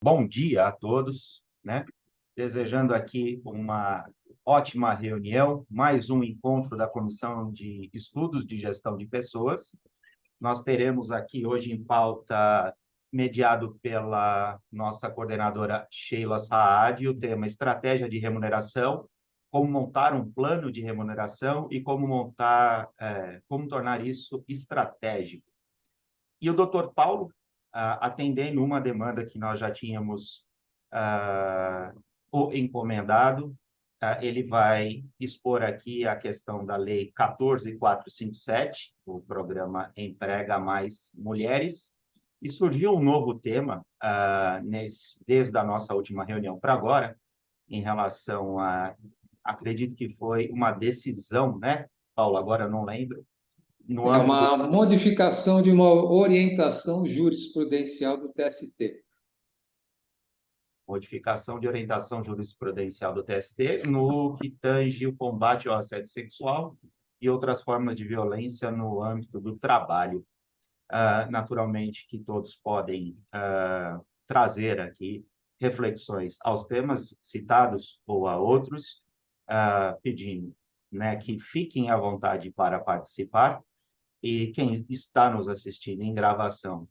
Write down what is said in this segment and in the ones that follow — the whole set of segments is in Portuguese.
Bom dia a todos, né? Desejando aqui uma ótima reunião, mais um encontro da Comissão de Estudos de Gestão de Pessoas. Nós teremos aqui hoje em pauta, mediado pela nossa coordenadora Sheila Saad, o tema Estratégia de Remuneração, como montar um plano de remuneração e como tornar isso estratégico. E o doutor Paulo, atendendo uma demanda que nós já tínhamos o encomendado, ele vai expor aqui a questão da Lei 14.457, o programa Emprega Mais Mulheres, e surgiu um novo tema desde a nossa última reunião para agora, em relação acredito que foi uma decisão, né, Paulo? Agora eu não lembro, no É âmbito do uma modificação de uma orientação jurisprudencial do TST. modificação de orientação jurisprudencial do TST no que tange o combate ao assédio sexual e outras formas de violência no âmbito do trabalho. Naturalmente que todos podem trazer aqui reflexões aos temas citados ou a outros, pedindo, né, que fiquem à vontade para participar, e quem está nos assistindo em gravação,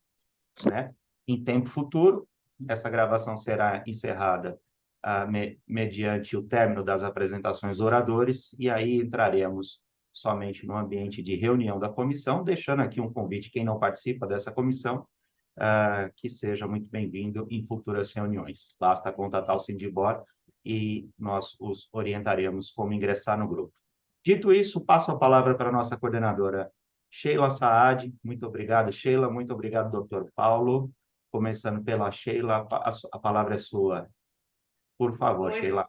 né, em tempo futuro, essa gravação será encerrada mediante o término das apresentações dos oradores, e aí entraremos somente no ambiente de reunião da comissão, deixando aqui um convite, quem não participa dessa comissão, que seja muito bem-vindo em futuras reuniões. Basta contatar o Sindibor e nós os orientaremos como ingressar no grupo. Dito isso, passo a palavra para a nossa coordenadora, Sheila Saad. Muito obrigado, Sheila. Muito obrigado, doutor Paulo. Começando pela Sheila, a palavra é sua. Por favor, Oi, Sheila.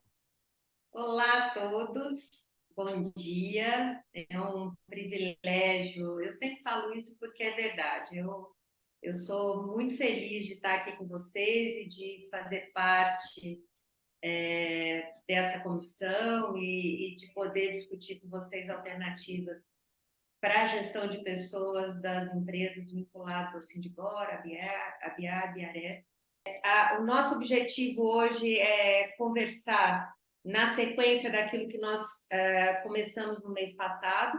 olá a todos, bom dia. É um privilégio. Eu sempre falo isso porque é verdade. Eu sou muito feliz de estar aqui com vocês e de fazer parte dessa comissão e de poder discutir com vocês alternativas para a gestão de pessoas das empresas vinculadas ao Sindibor, a BIAB, a Aresp. O nosso objetivo hoje é conversar na sequência daquilo que nós começamos no mês passado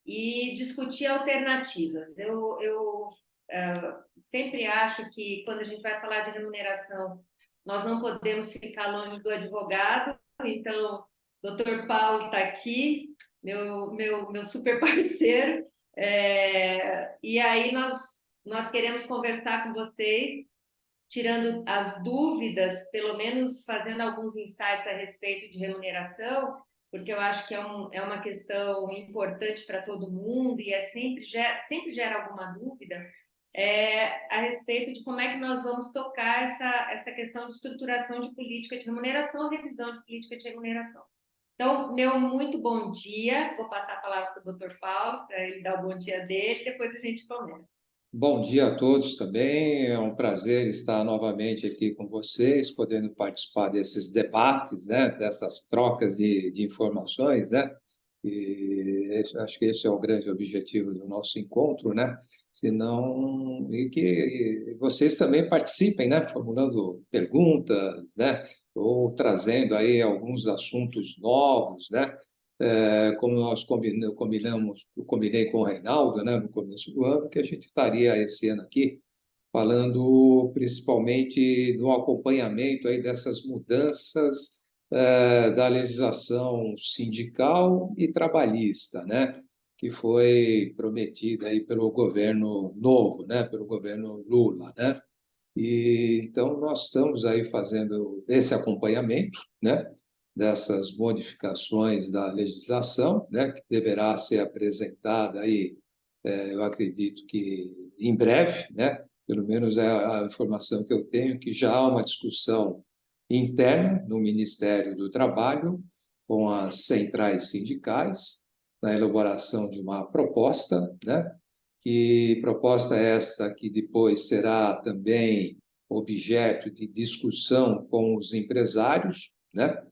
e discutir alternativas. Eu sempre acho que quando a gente vai falar de remuneração, nós não podemos ficar longe do advogado, então o doutor Paulo está aqui, meu super parceiro, e aí nós queremos conversar com vocês tirando as dúvidas, pelo menos fazendo alguns insights a respeito de remuneração, porque eu acho que é uma questão importante para todo mundo e sempre gera alguma dúvida a respeito de como é que nós vamos tocar essa questão de estruturação de política de remuneração, revisão de política de remuneração. Então, meu muito bom dia. Vou passar a palavra para o doutor Paulo, para ele dar o bom dia dele, depois a gente começa. Bom dia a todos também. É um prazer estar novamente aqui com vocês, podendo participar desses debates, né, dessas trocas de informações, né? E acho que esse é o grande objetivo do nosso encontro, né? Senão, e que vocês também participem, né? Formulando perguntas, né? Ou trazendo aí alguns assuntos novos, né? Como nós eu combinei com o Reinaldo, né, no começo do ano, que a gente estaria esse ano aqui falando principalmente do acompanhamento aí dessas mudanças da legislação sindical e trabalhista, né, que foi prometida aí pelo governo novo, né, pelo governo Lula, né? E então nós estamos aí fazendo esse acompanhamento, né, dessas modificações da legislação, né, que deverá ser apresentada aí, eu acredito que em breve, né, pelo menos é a informação que eu tenho, que já há uma discussão interna no Ministério do Trabalho com as centrais sindicais na elaboração de uma proposta, né, que proposta esta que depois será também objeto de discussão com os empresários, né,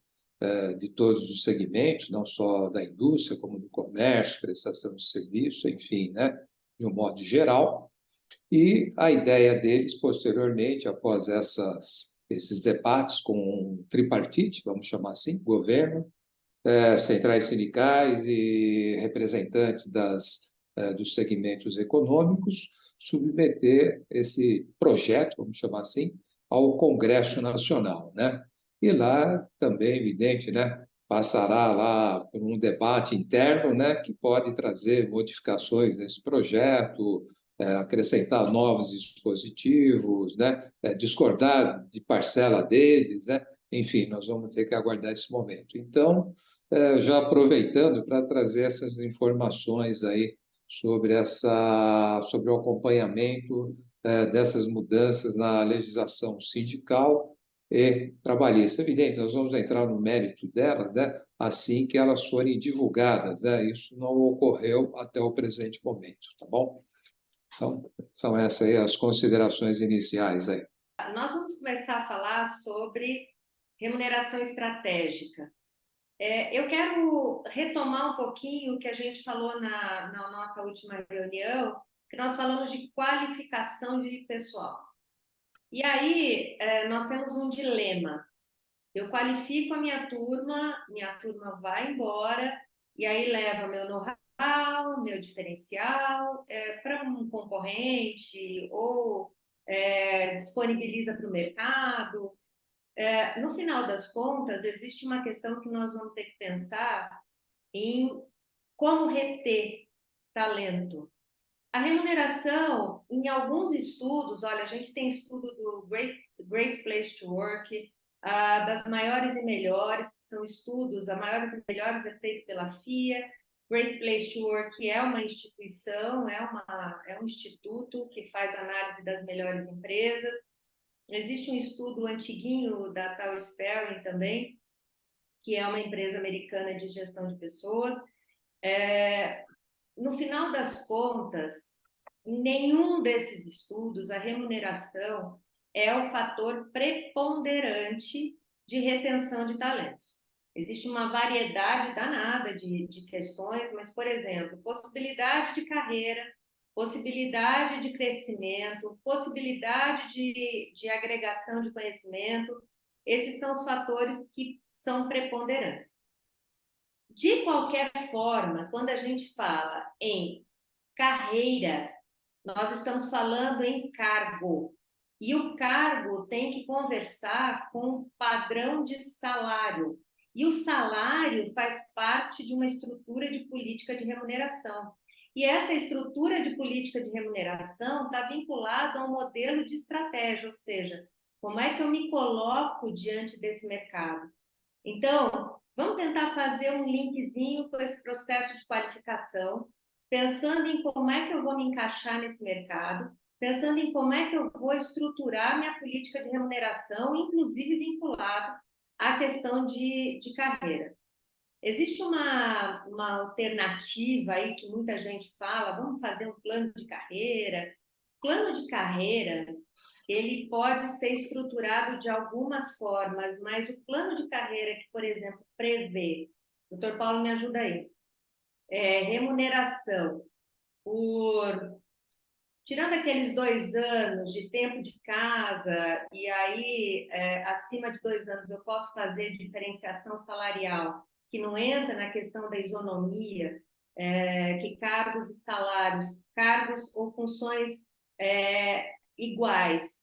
de todos os segmentos, não só da indústria, como do comércio, prestação de serviço, enfim, né, de um modo geral. E a ideia deles, posteriormente, após esses debates com um tripartite, vamos chamar assim, governo, centrais sindicais e representantes dos segmentos econômicos, submeter esse projeto, vamos chamar assim, ao Congresso Nacional, né? E lá também, evidente, né, passará lá por um debate interno, né, que pode trazer modificações nesse projeto, acrescentar novos dispositivos, né, discordar de parcela deles, né? Enfim, nós vamos ter que aguardar esse momento. Então, já aproveitando para trazer essas informações aí sobre o acompanhamento dessas mudanças na legislação sindical e trabalhista. Evidente, nós vamos entrar no mérito delas, né, assim que elas forem divulgadas, né? Isso não ocorreu até o presente momento, tá bom? Então, são essas aí as considerações iniciais aí. Nós vamos começar a falar sobre remuneração estratégica. Eu quero retomar um pouquinho o que a gente falou na nossa última reunião, que nós falamos de qualificação de pessoal. E aí, nós temos um dilema. Eu qualifico a minha turma vai embora, e aí leva meu know-how, meu diferencial, para um concorrente, ou disponibiliza para o mercado. No final das contas, existe uma questão que nós vamos ter que pensar em como reter talento. A remuneração, em alguns estudos, olha, a gente tem estudo do Great Place to Work, das maiores e melhores, que são estudos, a maiores e melhores é feito pela FIA. Great Place to Work é uma instituição, é um instituto que faz análise das melhores empresas. Existe um estudo antiguinho da Tal Spelling também, que é uma empresa americana de gestão de pessoas. No final das contas, em nenhum desses estudos, a remuneração é o fator preponderante de retenção de talentos. Existe uma variedade danada de questões, mas, por exemplo, possibilidade de carreira, possibilidade de crescimento, possibilidade de agregação de conhecimento, esses são os fatores que são preponderantes. De qualquer forma, quando a gente fala em carreira, nós estamos falando em cargo. E o cargo tem que conversar com o padrão de salário. E o salário faz parte de uma estrutura de política de remuneração. E essa estrutura de política de remuneração está vinculada a um modelo de estratégia, ou seja, como é que eu me coloco diante desse mercado. Então, vamos tentar fazer um linkzinho com esse processo de qualificação, pensando em como é que eu vou me encaixar nesse mercado, pensando em como é que eu vou estruturar minha política de remuneração, inclusive vinculado à questão de carreira. Existe uma alternativa aí que muita gente fala, vamos fazer um plano de carreira. Plano de carreira, ele pode ser estruturado de algumas formas, mas o plano de carreira que, por exemplo, prevê, doutor Paulo, me ajuda aí, remuneração por... Tirando aqueles 2 anos de tempo de casa, e aí, acima de 2 anos, eu posso fazer diferenciação salarial, que não entra na questão da isonomia, que cargos e salários, cargos ou funções iguais,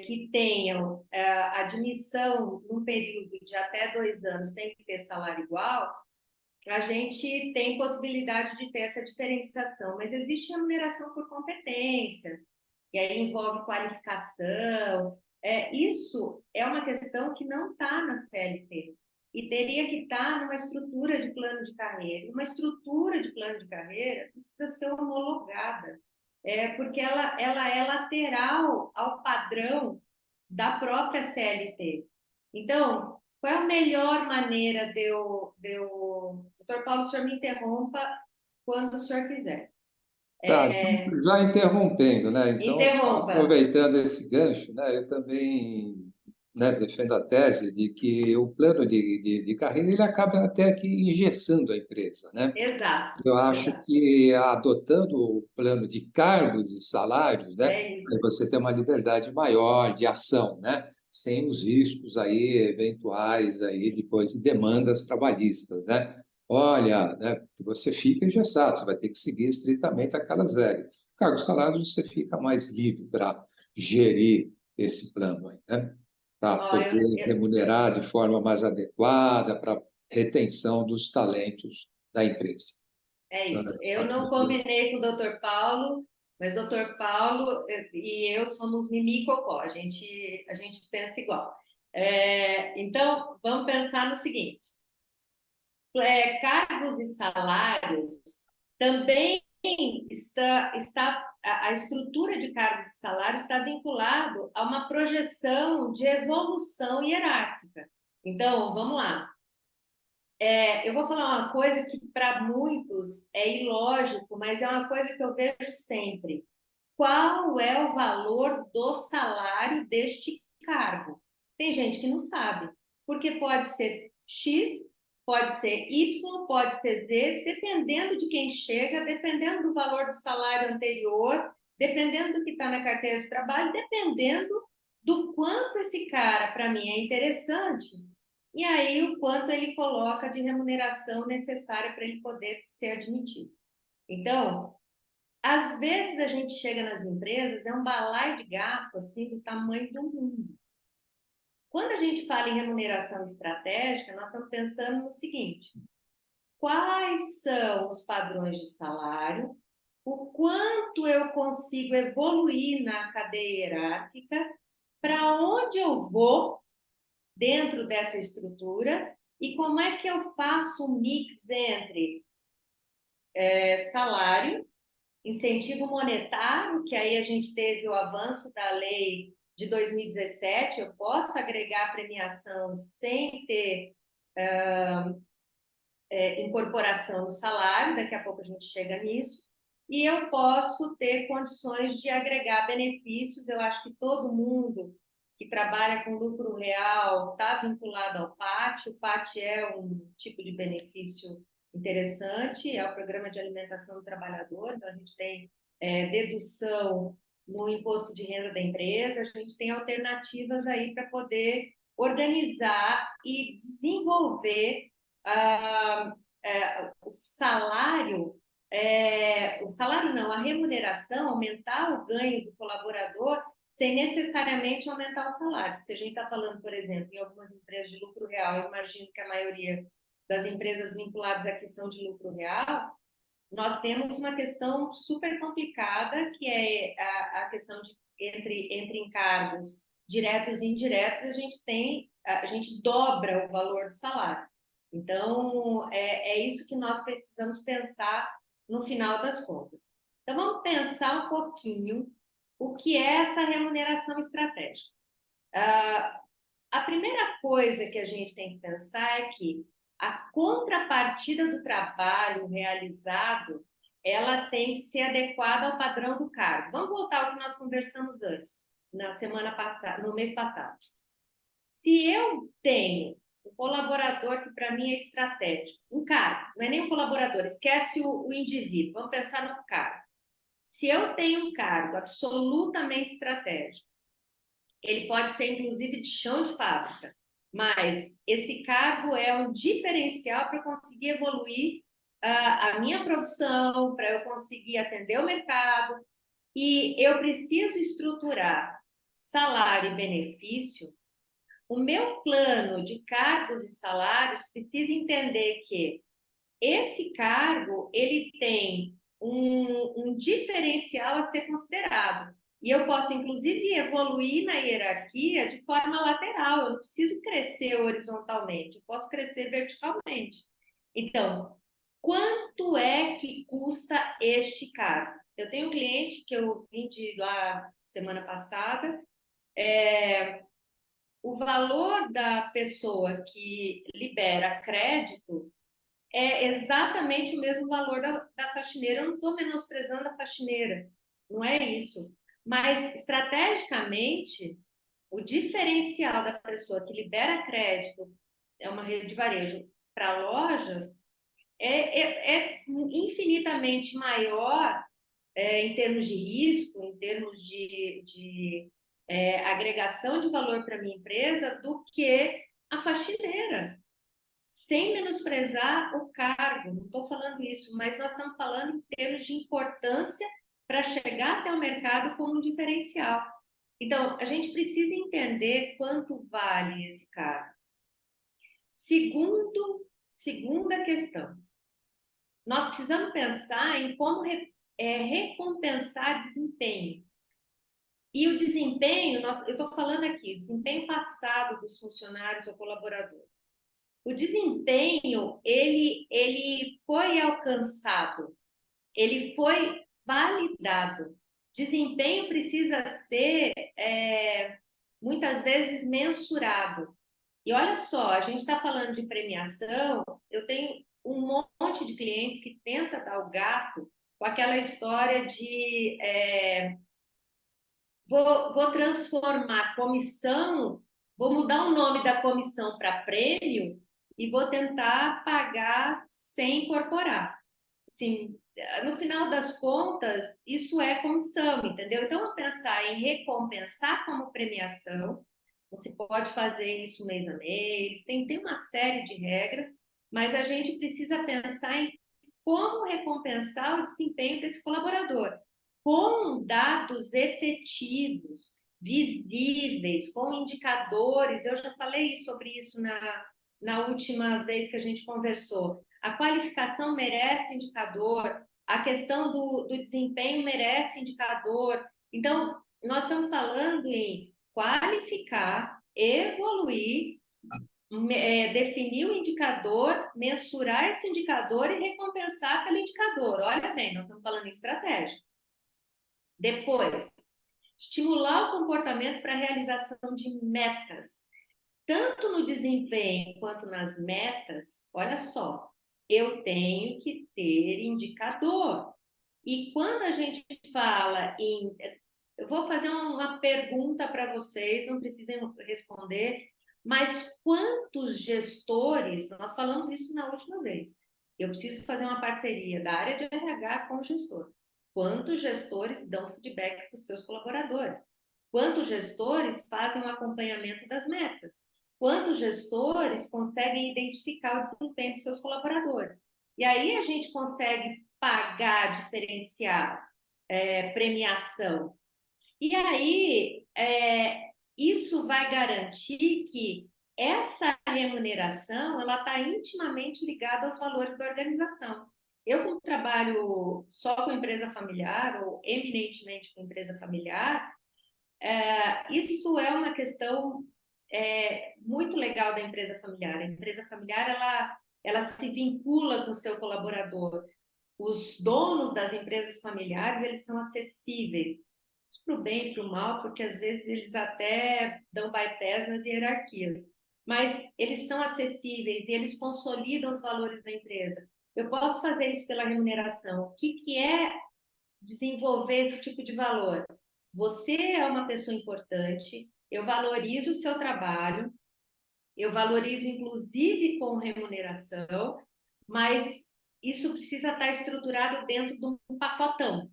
que tenham admissão num período de até 2 anos, tem que ter salário igual, a gente tem possibilidade de ter essa diferenciação, mas existe remuneração por competência, que aí envolve qualificação. Isso é uma questão que não está na CLT e teria que estar numa estrutura de plano de carreira. Uma estrutura de plano de carreira precisa ser homologada, porque ela é lateral ao padrão da própria CLT. Então, qual é a melhor maneira de eu... Doutor Paulo, o senhor me interrompa quando o senhor quiser. Tá, já interrompendo, né? Então, Interrompa. aproveitando esse gancho, né? Eu também né, defendo a tese de que o plano de carreira ele acaba até que engessando a empresa, né? Exato, Eu acho exato. que adotando o plano de cargos e salários, né, É aí isso. você tem uma liberdade maior de ação, né, sem os riscos aí eventuais aí depois de demandas trabalhistas, né? Olha, né, você fica engessado, você vai ter que seguir estritamente aquelas regras. Cargos e salários você fica mais livre para gerir esse plano aí, né? Para Ó, poder remunerar de forma mais adequada para retenção dos talentos da empresa. é Então, isso. Eu não as duas. combinei com o Dr. Paulo, mas Dr. Paulo e eu somos mimi e cocó, a gente pensa igual. Então, vamos pensar no seguinte: cargos e salários também a estrutura de cargos e salários está vinculado a uma projeção de evolução hierárquica. Então, vamos lá. Eu vou falar uma coisa que para muitos é ilógico, mas é uma coisa que eu vejo sempre. Qual é o valor do salário deste cargo? Tem gente que não sabe, porque pode ser X, pode ser Y, pode ser Z, dependendo de quem chega, dependendo do valor do salário anterior, dependendo do que está na carteira de trabalho, dependendo do quanto esse cara, para mim, é interessante, e aí o quanto ele coloca de remuneração necessária para ele poder ser admitido. Então, às vezes a gente chega nas empresas, é um balaio de gato assim do tamanho do mundo. Quando a gente fala em remuneração estratégica, nós estamos pensando no seguinte: quais são os padrões de salário, o quanto eu consigo evoluir na cadeia hierárquica, para onde eu vou dentro dessa estrutura e como é que eu faço um mix entre salário, incentivo monetário, que aí a gente teve o avanço da lei de 2017, eu posso agregar premiação sem ter incorporação no salário, daqui a pouco a gente chega nisso, e eu posso ter condições de agregar benefícios. Eu acho que todo mundo que trabalha com lucro real está vinculado ao PAT. O PAT é um tipo de benefício interessante, é o Programa de Alimentação do Trabalhador, então a gente tem dedução no imposto de renda da empresa, a gente tem alternativas aí para poder organizar e desenvolver o salário não, a remuneração, aumentar o ganho do colaborador sem necessariamente aumentar o salário. Se a gente está falando, por exemplo, em algumas empresas de lucro real, eu imagino que a maioria das empresas vinculadas aqui são de lucro real, nós temos uma questão super complicada, que é a questão de entre encargos diretos e indiretos, a gente dobra o valor do salário. Então, é isso que nós precisamos pensar no final das contas. Então, vamos pensar um pouquinho o que é essa remuneração estratégica. A primeira coisa que a gente tem que pensar é que a contrapartida do trabalho realizado, ela tem que ser adequada ao padrão do cargo. Vamos voltar ao que nós conversamos antes, na semana passada, no mês passado. Se eu tenho um colaborador que para mim é estratégico, um cargo, não é nem um colaborador, esquece o indivíduo, vamos pensar no cargo. Se eu tenho um cargo absolutamente estratégico, ele pode ser inclusive de chão de fábrica, mas esse cargo é um diferencial para eu conseguir evoluir a minha produção, para eu conseguir atender o mercado, e eu preciso estruturar salário e benefício. O meu plano de cargos e salários precisa entender que esse cargo ele tem um diferencial a ser considerado. E eu posso, inclusive, evoluir na hierarquia de forma lateral. Eu não preciso crescer horizontalmente, eu posso crescer verticalmente. Então, quanto é que custa este cargo? Eu tenho um cliente que eu vim de lá semana passada. O valor da pessoa que libera crédito é exatamente o mesmo valor da faxineira. Eu não estou menosprezando a faxineira, não é isso. Mas, estrategicamente, o diferencial da pessoa que libera crédito, é uma rede de varejo, para lojas, é infinitamente maior em termos de risco, em termos de agregação de valor para a minha empresa, do que a faxineira. Sem menosprezar o cargo, não estou falando isso, mas nós estamos falando em termos de importância para chegar até o mercado como um diferencial. Então, a gente precisa entender quanto vale esse cargo. Segunda questão, nós precisamos pensar em como recompensar desempenho. E o desempenho, eu estou falando aqui, o desempenho passado dos funcionários ou colaboradores. O desempenho, ele foi alcançado, ele foi validado. Desempenho precisa ser, muitas vezes, mensurado. E olha só, a gente está falando de premiação, eu tenho um monte de clientes que tenta dar o gato com aquela história de vou transformar comissão, vou mudar o nome da comissão para prêmio e vou tentar pagar sem incorporar. Assim, no final das contas, isso é comissão, entendeu? Então, eu pensar em recompensar como premiação, você pode fazer isso mês a mês, tem uma série de regras, mas a gente precisa pensar em como recompensar o desempenho desse colaborador, com dados efetivos, visíveis, com indicadores. Eu já falei sobre isso na última vez que a gente conversou. A qualificação merece indicador, a questão do desempenho merece indicador. Então, nós estamos falando em qualificar, evoluir, definir o indicador, mensurar esse indicador e recompensar pelo indicador. Olha bem, nós estamos falando em estratégia. Depois, estimular o comportamento para a realização de metas. Tanto no desempenho quanto nas metas, olha só, eu tenho que ter indicador. E quando a gente fala em... Eu vou fazer uma pergunta para vocês, não precisem responder, mas quantos gestores, nós falamos isso na última vez, eu preciso fazer uma parceria da área de RH com o gestor. Quantos gestores dão feedback para os seus colaboradores? Quantos gestores fazem um acompanhamento das metas? Quantos gestores conseguem identificar o desempenho dos seus colaboradores? E aí a gente consegue pagar diferencial, premiação. E aí, isso vai garantir que essa remuneração ela está intimamente ligada aos valores da organização. Eu, como trabalho só com empresa familiar, ou eminentemente com empresa familiar, isso é uma questão muito legal da empresa familiar. A empresa familiar, ela se vincula com o seu colaborador. Os donos das empresas familiares, eles são acessíveis, para o bem e para o mal, porque às vezes eles até dão bypass nas hierarquias, mas eles são acessíveis e eles consolidam os valores da empresa. Eu posso fazer isso pela remuneração. O que é desenvolver esse tipo de valor? Você é uma pessoa importante, eu valorizo o seu trabalho, eu valorizo inclusive com remuneração, mas isso precisa estar estruturado dentro de um pacotão,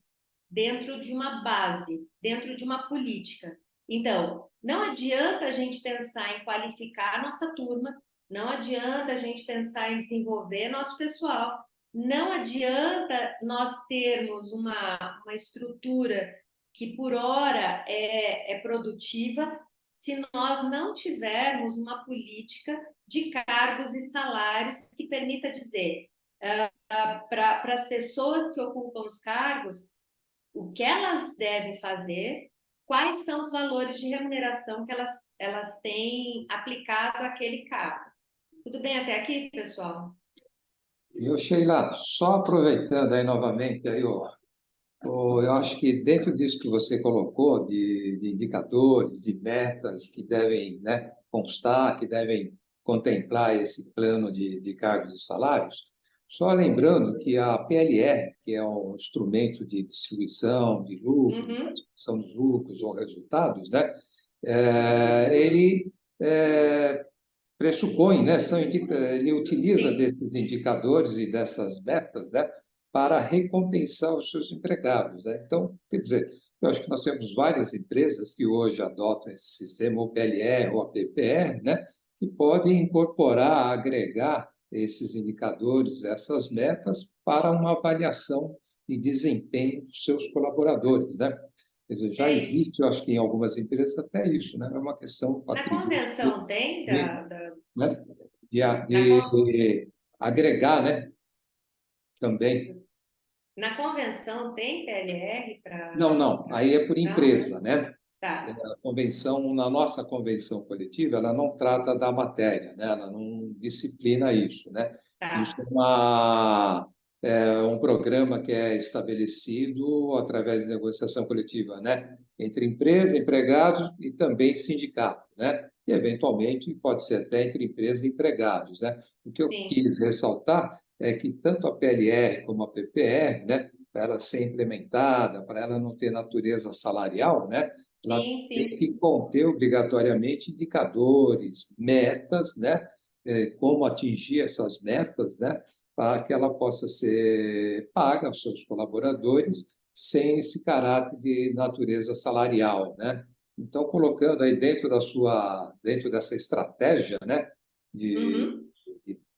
dentro de uma base, dentro de uma política. Então, não adianta a gente pensar em qualificar a nossa turma, não adianta a gente pensar em desenvolver nosso pessoal, não adianta nós termos uma estrutura que por hora é produtiva, se nós não tivermos uma política de cargos e salários que permita dizer para as pessoas que ocupam os cargos o que elas devem fazer, quais são os valores de remuneração que elas têm aplicado àquele cargo. Tudo bem até aqui, pessoal? Sheila, só aproveitando aí novamente, eu acho que dentro disso que você colocou, de indicadores, de metas que devem, né, constar, que devem contemplar esse plano de cargos e salários, só lembrando que a PLR, que é um instrumento de distribuição de lucros, distribuição dos lucros ou resultados, né, ele pressupõe, né, ele utiliza desses indicadores e dessas metas, né, para recompensar os seus empregados, né? Então, quer dizer, eu acho que nós temos várias empresas que hoje adotam esse sistema, o PLR ou a PPR, né, que podem incorporar, agregar esses indicadores, essas metas, para uma avaliação de desempenho dos seus colaboradores, né? Quer dizer, já É isso. existe, eu acho que em algumas empresas até isso, né? É uma questão, Na acredito, convenção tem né? na, con- De agregar, né? Também. na convenção tem PLR para. Não, não, aí é por Não? empresa, né? Tá, A convenção, na nossa convenção coletiva, ela não trata da matéria, né? Ela não disciplina isso, né? Isso tá. é um programa que é estabelecido através de negociação coletiva, né? Entre empresa, empregados e também sindicato, né? E, eventualmente, pode ser até entre empresa e empregados, né? O que eu Sim, quis ressaltar é que tanto a PLR como a PPR, né? Para ela ser implementada, para ela não ter natureza salarial, né? Ela sim, tem sim. que conter obrigatoriamente indicadores, metas, né? Como atingir essas metas, né? Para que ela possa ser paga aos seus colaboradores sem esse caráter de natureza salarial, né? Então, colocando aí dentro dessa estratégia, né? De, Uhum.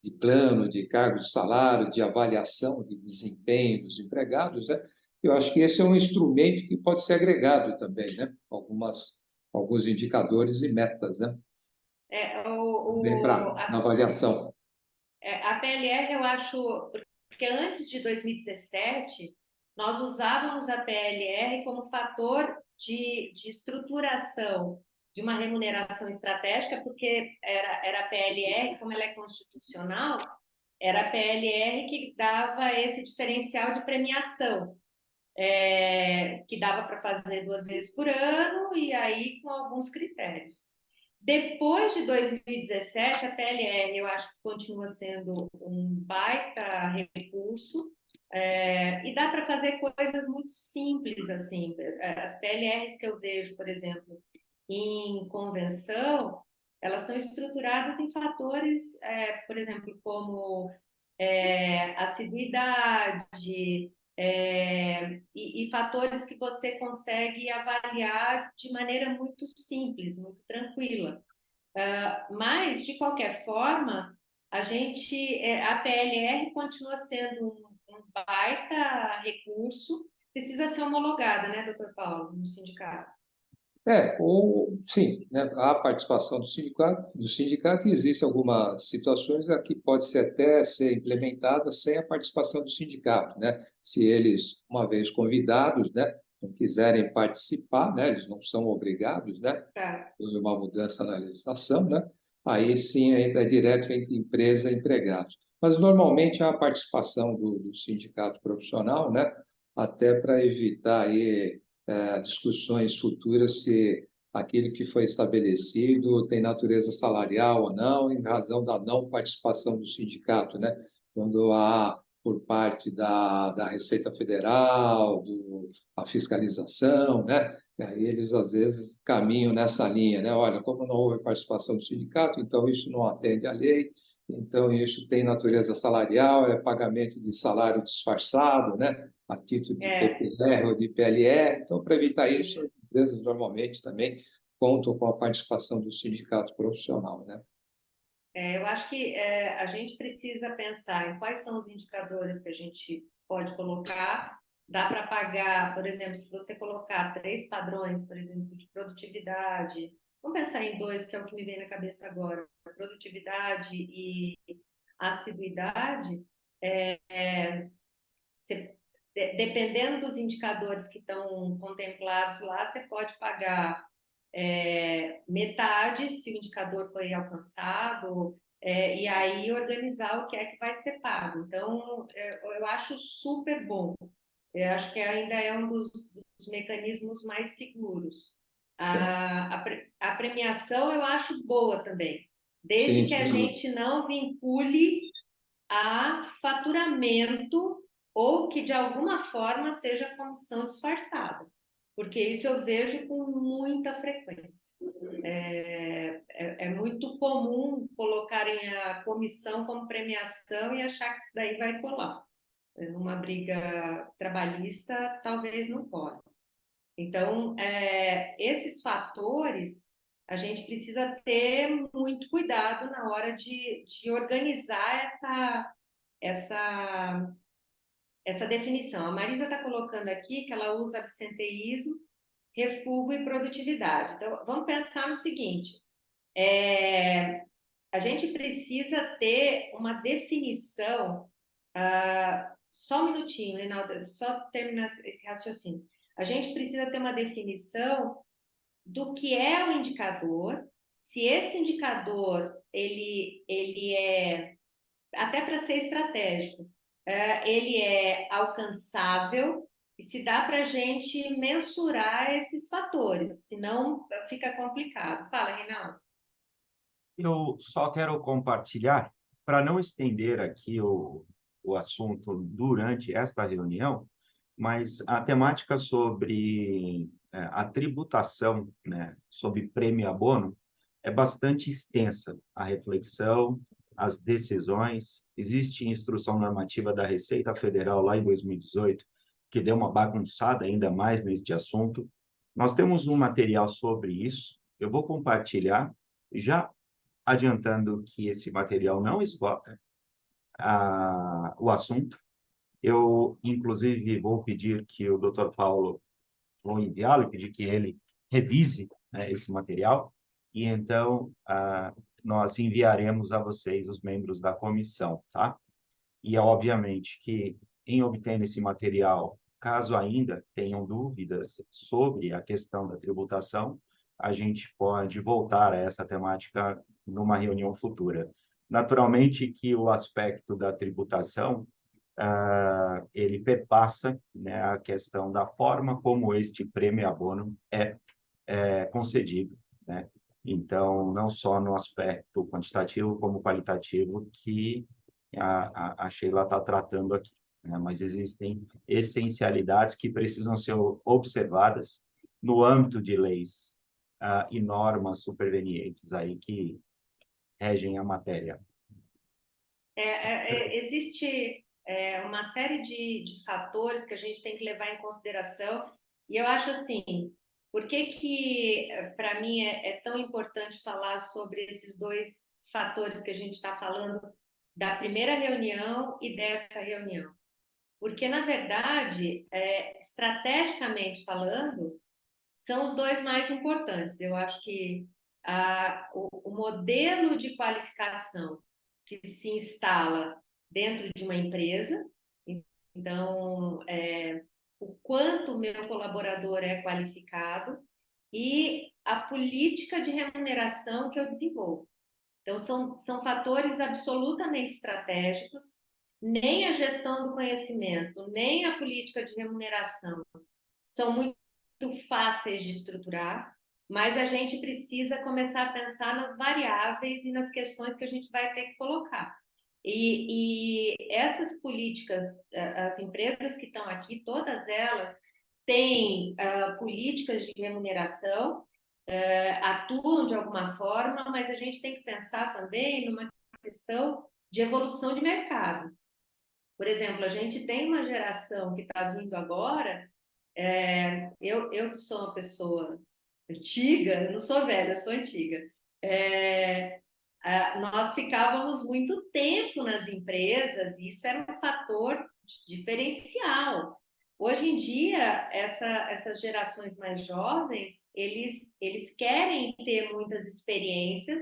de plano, de cargos de salário, de avaliação de desempenho dos empregados, né? Eu acho que esse é um instrumento que pode ser agregado também, né? Alguns indicadores e metas, né? É, Também para avaliação. a PLR, eu acho, porque antes de 2017, nós usávamos a PLR como fator de estruturação de uma remuneração estratégica, porque era a PLR, como ela é constitucional, era a PLR que dava esse diferencial de premiação, que dava para fazer 2 vezes por ano e aí com alguns critérios. Depois de 2017, a PLR eu acho que continua sendo um baita recurso, e dá para fazer coisas muito simples assim. As PLRs que eu vejo, por exemplo, em convenção, elas estão estruturadas em fatores, por exemplo, como assiduidade, e fatores que você consegue avaliar de maneira muito simples, muito tranquila. Mas, de qualquer forma, a PLR continua sendo um baita recurso, precisa ser homologada, né, doutor Paulo, no sindicato? Ou sim, né, a participação do sindicato, e existem algumas situações que pode ser até ser implementada sem a participação do sindicato, né? Se eles, uma vez convidados, né, não quiserem participar, né, eles não são obrigados, né? Tá. Houve uma mudança na legislação, né? Aí sim é direto entre empresa e empregados. Mas normalmente há a participação do sindicato profissional, né? Até para evitar aí discussões futuras se aquilo que foi estabelecido tem natureza salarial ou não, em razão da não participação do sindicato, né? Quando há por parte da Receita Federal, a fiscalização, né? E aí eles às vezes caminham nessa linha, né? Olha, como não houve participação do sindicato, então isso não atende à lei, então isso tem natureza salarial, é pagamento de salário disfarçado, né? A título de É, PPR ou de PLR. Então, para evitar isso, isso. as empresas normalmente também contam com a participação do sindicato profissional, né? Eu acho que a gente precisa pensar em quais são os indicadores que a gente pode colocar. Dá para pagar, por exemplo, se você colocar 3 padrões, por exemplo, de produtividade, vamos pensar em 2, que é o que me vem na cabeça agora: produtividade e assiduidade. Você, dependendo dos indicadores que estão contemplados lá, você pode pagar metade se o indicador foi alcançado, e aí organizar o que é que vai ser pago. Então, eu acho super bom. Eu acho que ainda é um dos mecanismos mais seguros. Certo. A premiação eu acho boa também, desde Sim, que a sem dúvida. gente não vincule a faturamento ou que de alguma forma seja comissão disfarçada. porque isso eu vejo com muita frequência. É muito comum colocarem a comissão como premiação e achar que isso daí vai colar. Numa briga trabalhista, talvez não cole. Então, esses fatores, a gente precisa ter muito cuidado na hora de organizar essa definição. A Marisa está colocando aqui que ela usa absenteísmo, refúgio e produtividade. Então, vamos pensar no seguinte: a gente precisa ter uma definição. Só um minutinho, Reinaldo, só terminar esse raciocínio. A gente precisa ter uma definição do que é o indicador, se esse indicador ele é, até para ser estratégico, ele é alcançável e se dá para a gente mensurar esses fatores, senão fica complicado. Fala, Reinaldo. Eu só quero compartilhar, para não estender aqui o assunto durante esta reunião, mas a temática sobre a tributação, né, sobre prêmio e abono, é bastante extensa. A reflexão, as decisões. Existe instrução normativa da Receita Federal lá em 2018, que deu uma bagunçada ainda mais neste assunto. Nós temos um material sobre isso. Eu vou compartilhar, já adiantando que esse material não esgota o assunto. Eu, inclusive, vou pedir que o Dr. Paulo vou enviá-lo e pedir que ele revise, né, esse material, e então nós enviaremos a vocês, os membros da comissão, tá? E, obviamente, que em obtendo esse material, caso ainda tenham dúvidas sobre a questão da tributação, a gente pode voltar a essa temática numa reunião futura. Naturalmente que o aspecto da tributação, ele perpassa, né, a questão da forma como este prêmio abono é concedido, né? Então, não só no aspecto quantitativo como qualitativo que a Sheila está tratando aqui, né? Mas existem essencialidades que precisam ser observadas no âmbito de leis e normas supervenientes aí que regem a matéria. Existe uma série de fatores que a gente tem que levar em consideração, e eu acho assim, por que para mim é tão importante falar sobre esses dois fatores que a gente está falando da primeira reunião e dessa reunião? Porque, na verdade, estrategicamente falando, são os dois mais importantes. Eu acho que o modelo de qualificação que se instala dentro de uma empresa, então, o quanto o meu colaborador é qualificado e a política de remuneração que eu desenvolvo. Então, são fatores absolutamente estratégicos. Nem a gestão do conhecimento, nem a política de remuneração são muito fáceis de estruturar, mas a gente precisa começar a pensar nas variáveis e nas questões que a gente vai ter que colocar. E essas políticas, as empresas que estão aqui, todas elas têm políticas de remuneração, atuam de alguma forma, mas a gente tem que pensar também numa questão de evolução de mercado. Por exemplo, a gente tem uma geração que está vindo agora. Eu que sou uma pessoa antiga, eu não sou velha, eu sou antiga. Nós ficávamos muito tempo nas empresas e isso era um fator diferencial. Hoje em dia, essas gerações mais jovens, eles querem ter muitas experiências,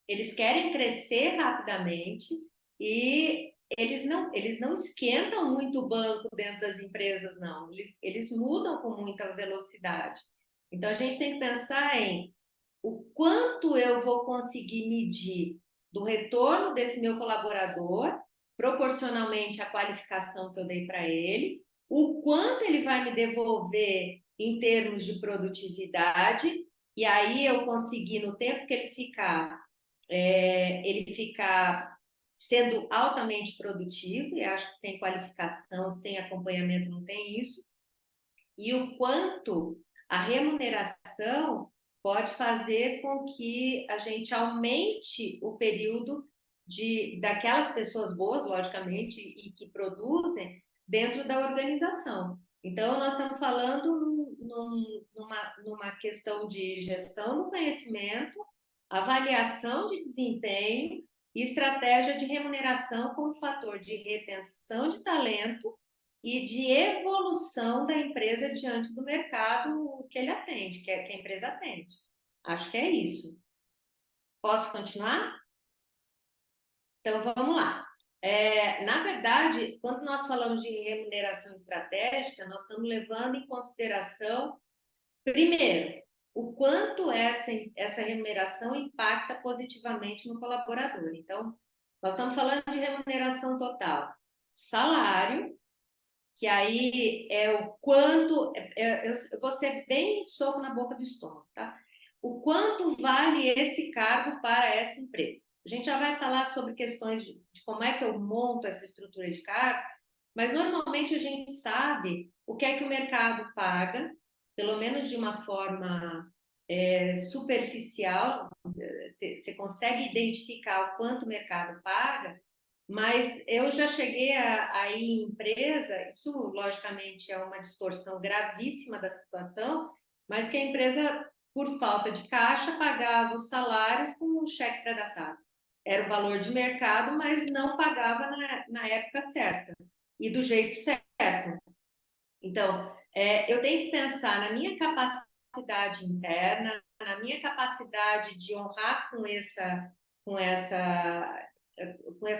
eles querem crescer rapidamente e eles não esquentam muito o banco dentro das empresas, não. Eles mudam com muita velocidade. Então, a gente tem que pensar em o quanto eu vou conseguir medir do retorno desse meu colaborador, proporcionalmente à qualificação que eu dei para ele, o quanto ele vai me devolver em termos de produtividade, e aí eu conseguir, no tempo que ele ficar sendo altamente produtivo, e acho que sem qualificação, sem acompanhamento não tem isso, e o quanto A remuneração pode fazer com que a gente aumente o período daquelas pessoas boas, logicamente, e que produzem dentro da organização. Então, nós estamos falando numa questão de gestão do conhecimento, avaliação de desempenho e estratégia de remuneração como fator de retenção de talento e de evolução da empresa diante do mercado que ele atende, que a empresa atende. Acho que é isso. Posso continuar? Então, vamos lá. Na verdade, quando nós falamos de remuneração estratégica, nós estamos levando em consideração, primeiro, o quanto essa remuneração impacta positivamente no colaborador. Então, nós estamos falando de remuneração total. Salário, que aí é o quanto... eu vou ser bem soco na boca do estômago, tá? O quanto vale esse cargo para essa empresa. A gente já vai falar sobre questões de como é que eu monto essa estrutura de cargo, mas normalmente a gente sabe o que é que o mercado paga, pelo menos de uma forma superficial, você consegue identificar o quanto o mercado paga, mas eu já cheguei a ir em empresa, isso logicamente é uma distorção gravíssima da situação, mas que a empresa, por falta de caixa, pagava o salário com um cheque pré-datado. Era o valor de mercado, mas não pagava na época certa e do jeito certo. Então, eu tenho que pensar na minha capacidade interna, na minha capacidade de honrar com essa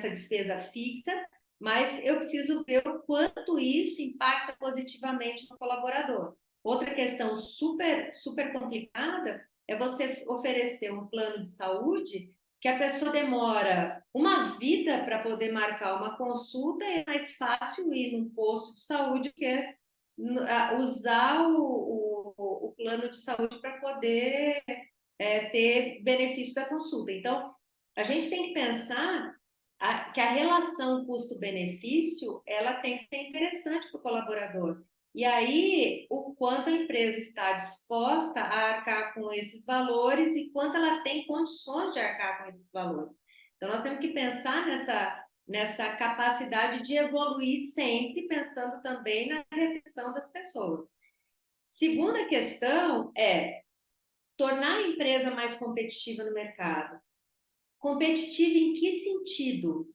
despesa fixa, mas eu preciso ver o quanto isso impacta positivamente no colaborador. Outra questão super, super complicada é você oferecer um plano de saúde que a pessoa demora uma vida para poder marcar uma consulta, e é mais fácil ir num posto de saúde que usar o plano de saúde para poder ter benefício da consulta. Então, a gente tem que pensar que a relação custo-benefício ela tem que ser interessante para o colaborador. E aí, o quanto a empresa está disposta a arcar com esses valores e quanto ela tem condições de arcar com esses valores. Então, nós temos que pensar nessa capacidade de evoluir sempre, pensando também na retenção das pessoas. Segunda questão é tornar a empresa mais competitiva no mercado. Competitiva em que sentido?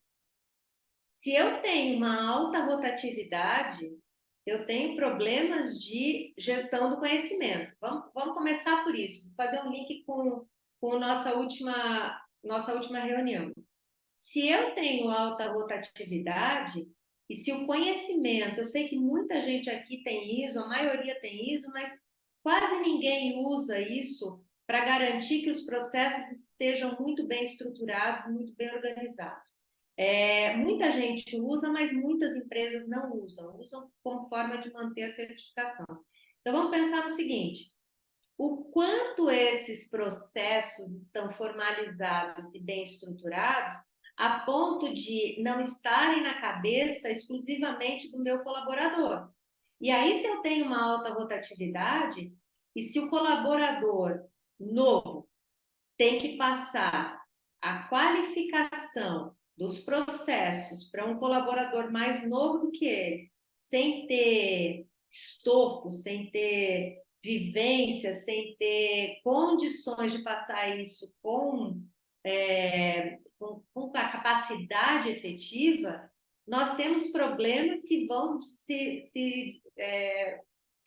Se eu tenho uma alta rotatividade, eu tenho problemas de gestão do conhecimento. Vamos começar por isso. Vou fazer um link com nossa última reunião. Se eu tenho alta rotatividade e se o conhecimento, eu sei que muita gente aqui tem ISO, a maioria tem ISO, mas quase ninguém usa isso para garantir que os processos estejam muito bem estruturados, muito bem organizados. Muita gente usa, mas muitas empresas não usam como forma de manter a certificação. Então, vamos pensar no seguinte: o quanto esses processos estão formalizados e bem estruturados, a ponto de não estarem na cabeça exclusivamente do meu colaborador. E aí, se eu tenho uma alta rotatividade, e se o colaborador novo tem que passar a qualificação dos processos para um colaborador mais novo do que ele, sem ter estofo, sem ter vivência, sem ter condições de passar isso com a capacidade efetiva, nós temos problemas que vão se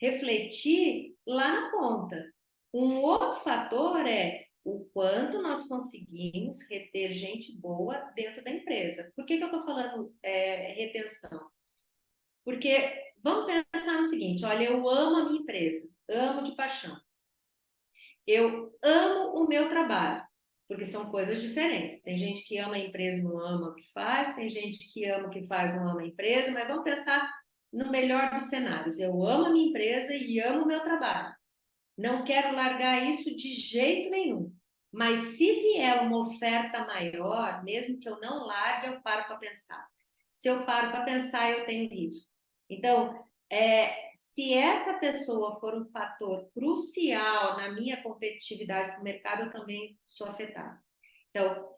refletir lá na ponta. Um outro fator é o quanto nós conseguimos reter gente boa dentro da empresa. Por que eu estou falando retenção? Porque vamos pensar no seguinte: olha, eu amo a minha empresa, amo de paixão. Eu amo o meu trabalho, porque são coisas diferentes. Tem gente que ama a empresa e não ama o que faz, tem gente que ama o que faz e não ama a empresa, mas vamos pensar no melhor dos cenários. Eu amo a minha empresa e amo o meu trabalho. Não quero largar isso de jeito nenhum. Mas se vier uma oferta maior, mesmo que eu não largue, eu paro para pensar. Se eu paro para pensar, eu tenho risco. Então, Se essa pessoa for um fator crucial na minha competitividade no mercado, eu também sou afetada. Então,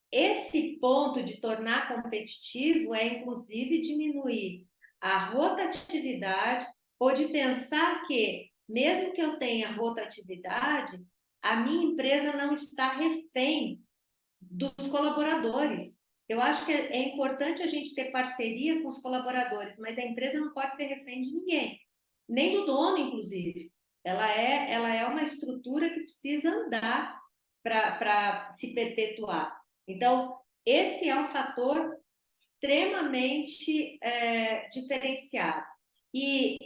esse ponto de tornar competitivo é, inclusive, diminuir a rotatividade ou de pensar que, mesmo que eu tenha rotatividade, a minha empresa não está refém dos colaboradores. Eu acho que é importante a gente ter parceria com os colaboradores, mas a empresa não pode ser refém de ninguém, nem do dono, inclusive. Ela é uma estrutura que precisa andar para se perpetuar. Então, esse é um fator extremamente diferenciado. E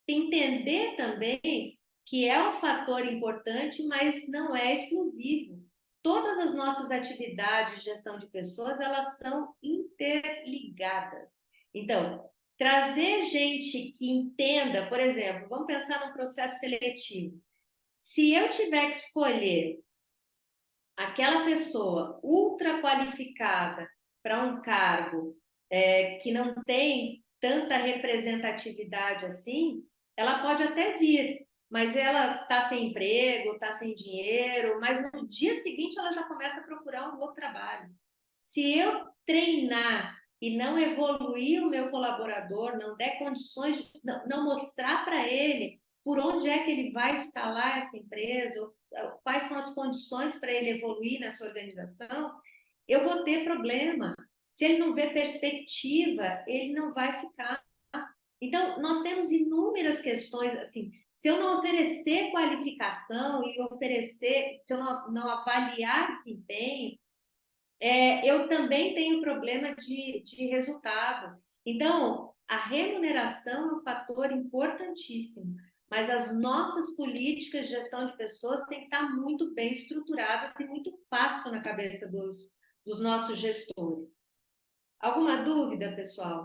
entender também que é um fator importante, mas não é exclusivo. Todas as nossas atividades de gestão de pessoas, elas são interligadas. Então, trazer gente que entenda, por exemplo, vamos pensar num processo seletivo. Se eu tiver que escolher aquela pessoa ultra qualificada para um cargo que não tem tanta representatividade assim, ela pode até vir, mas ela está sem emprego, está sem dinheiro, mas no dia seguinte ela já começa a procurar um outro trabalho. Se eu treinar e não evoluir o meu colaborador, não der condições, não mostrar para ele por onde é que ele vai escalar essa empresa, quais são as condições para ele evoluir nessa organização, eu vou ter problema. Se ele não vê perspectiva, ele não vai ficar. Então, nós temos inúmeras questões, assim, se eu não oferecer qualificação e oferecer, se eu não avaliar desempenho, eu também tenho problema de resultado. Então, a remuneração é um fator importantíssimo, mas as nossas políticas de gestão de pessoas têm que estar muito bem estruturadas e muito fácil na cabeça dos nossos gestores. Alguma dúvida, pessoal?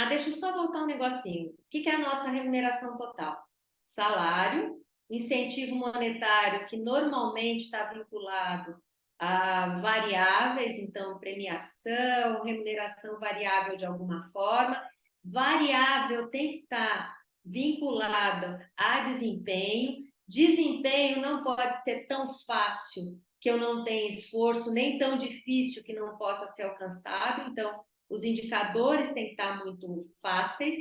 Deixa eu só voltar um negocinho. O que é a nossa remuneração total? Salário, incentivo monetário, que normalmente está vinculado a variáveis, então premiação, remuneração variável de alguma forma. Variável tem que estar vinculada a desempenho. Desempenho não pode ser tão fácil que eu não tenha esforço, nem tão difícil que não possa ser alcançado. Então, os indicadores têm que estar muito fáceis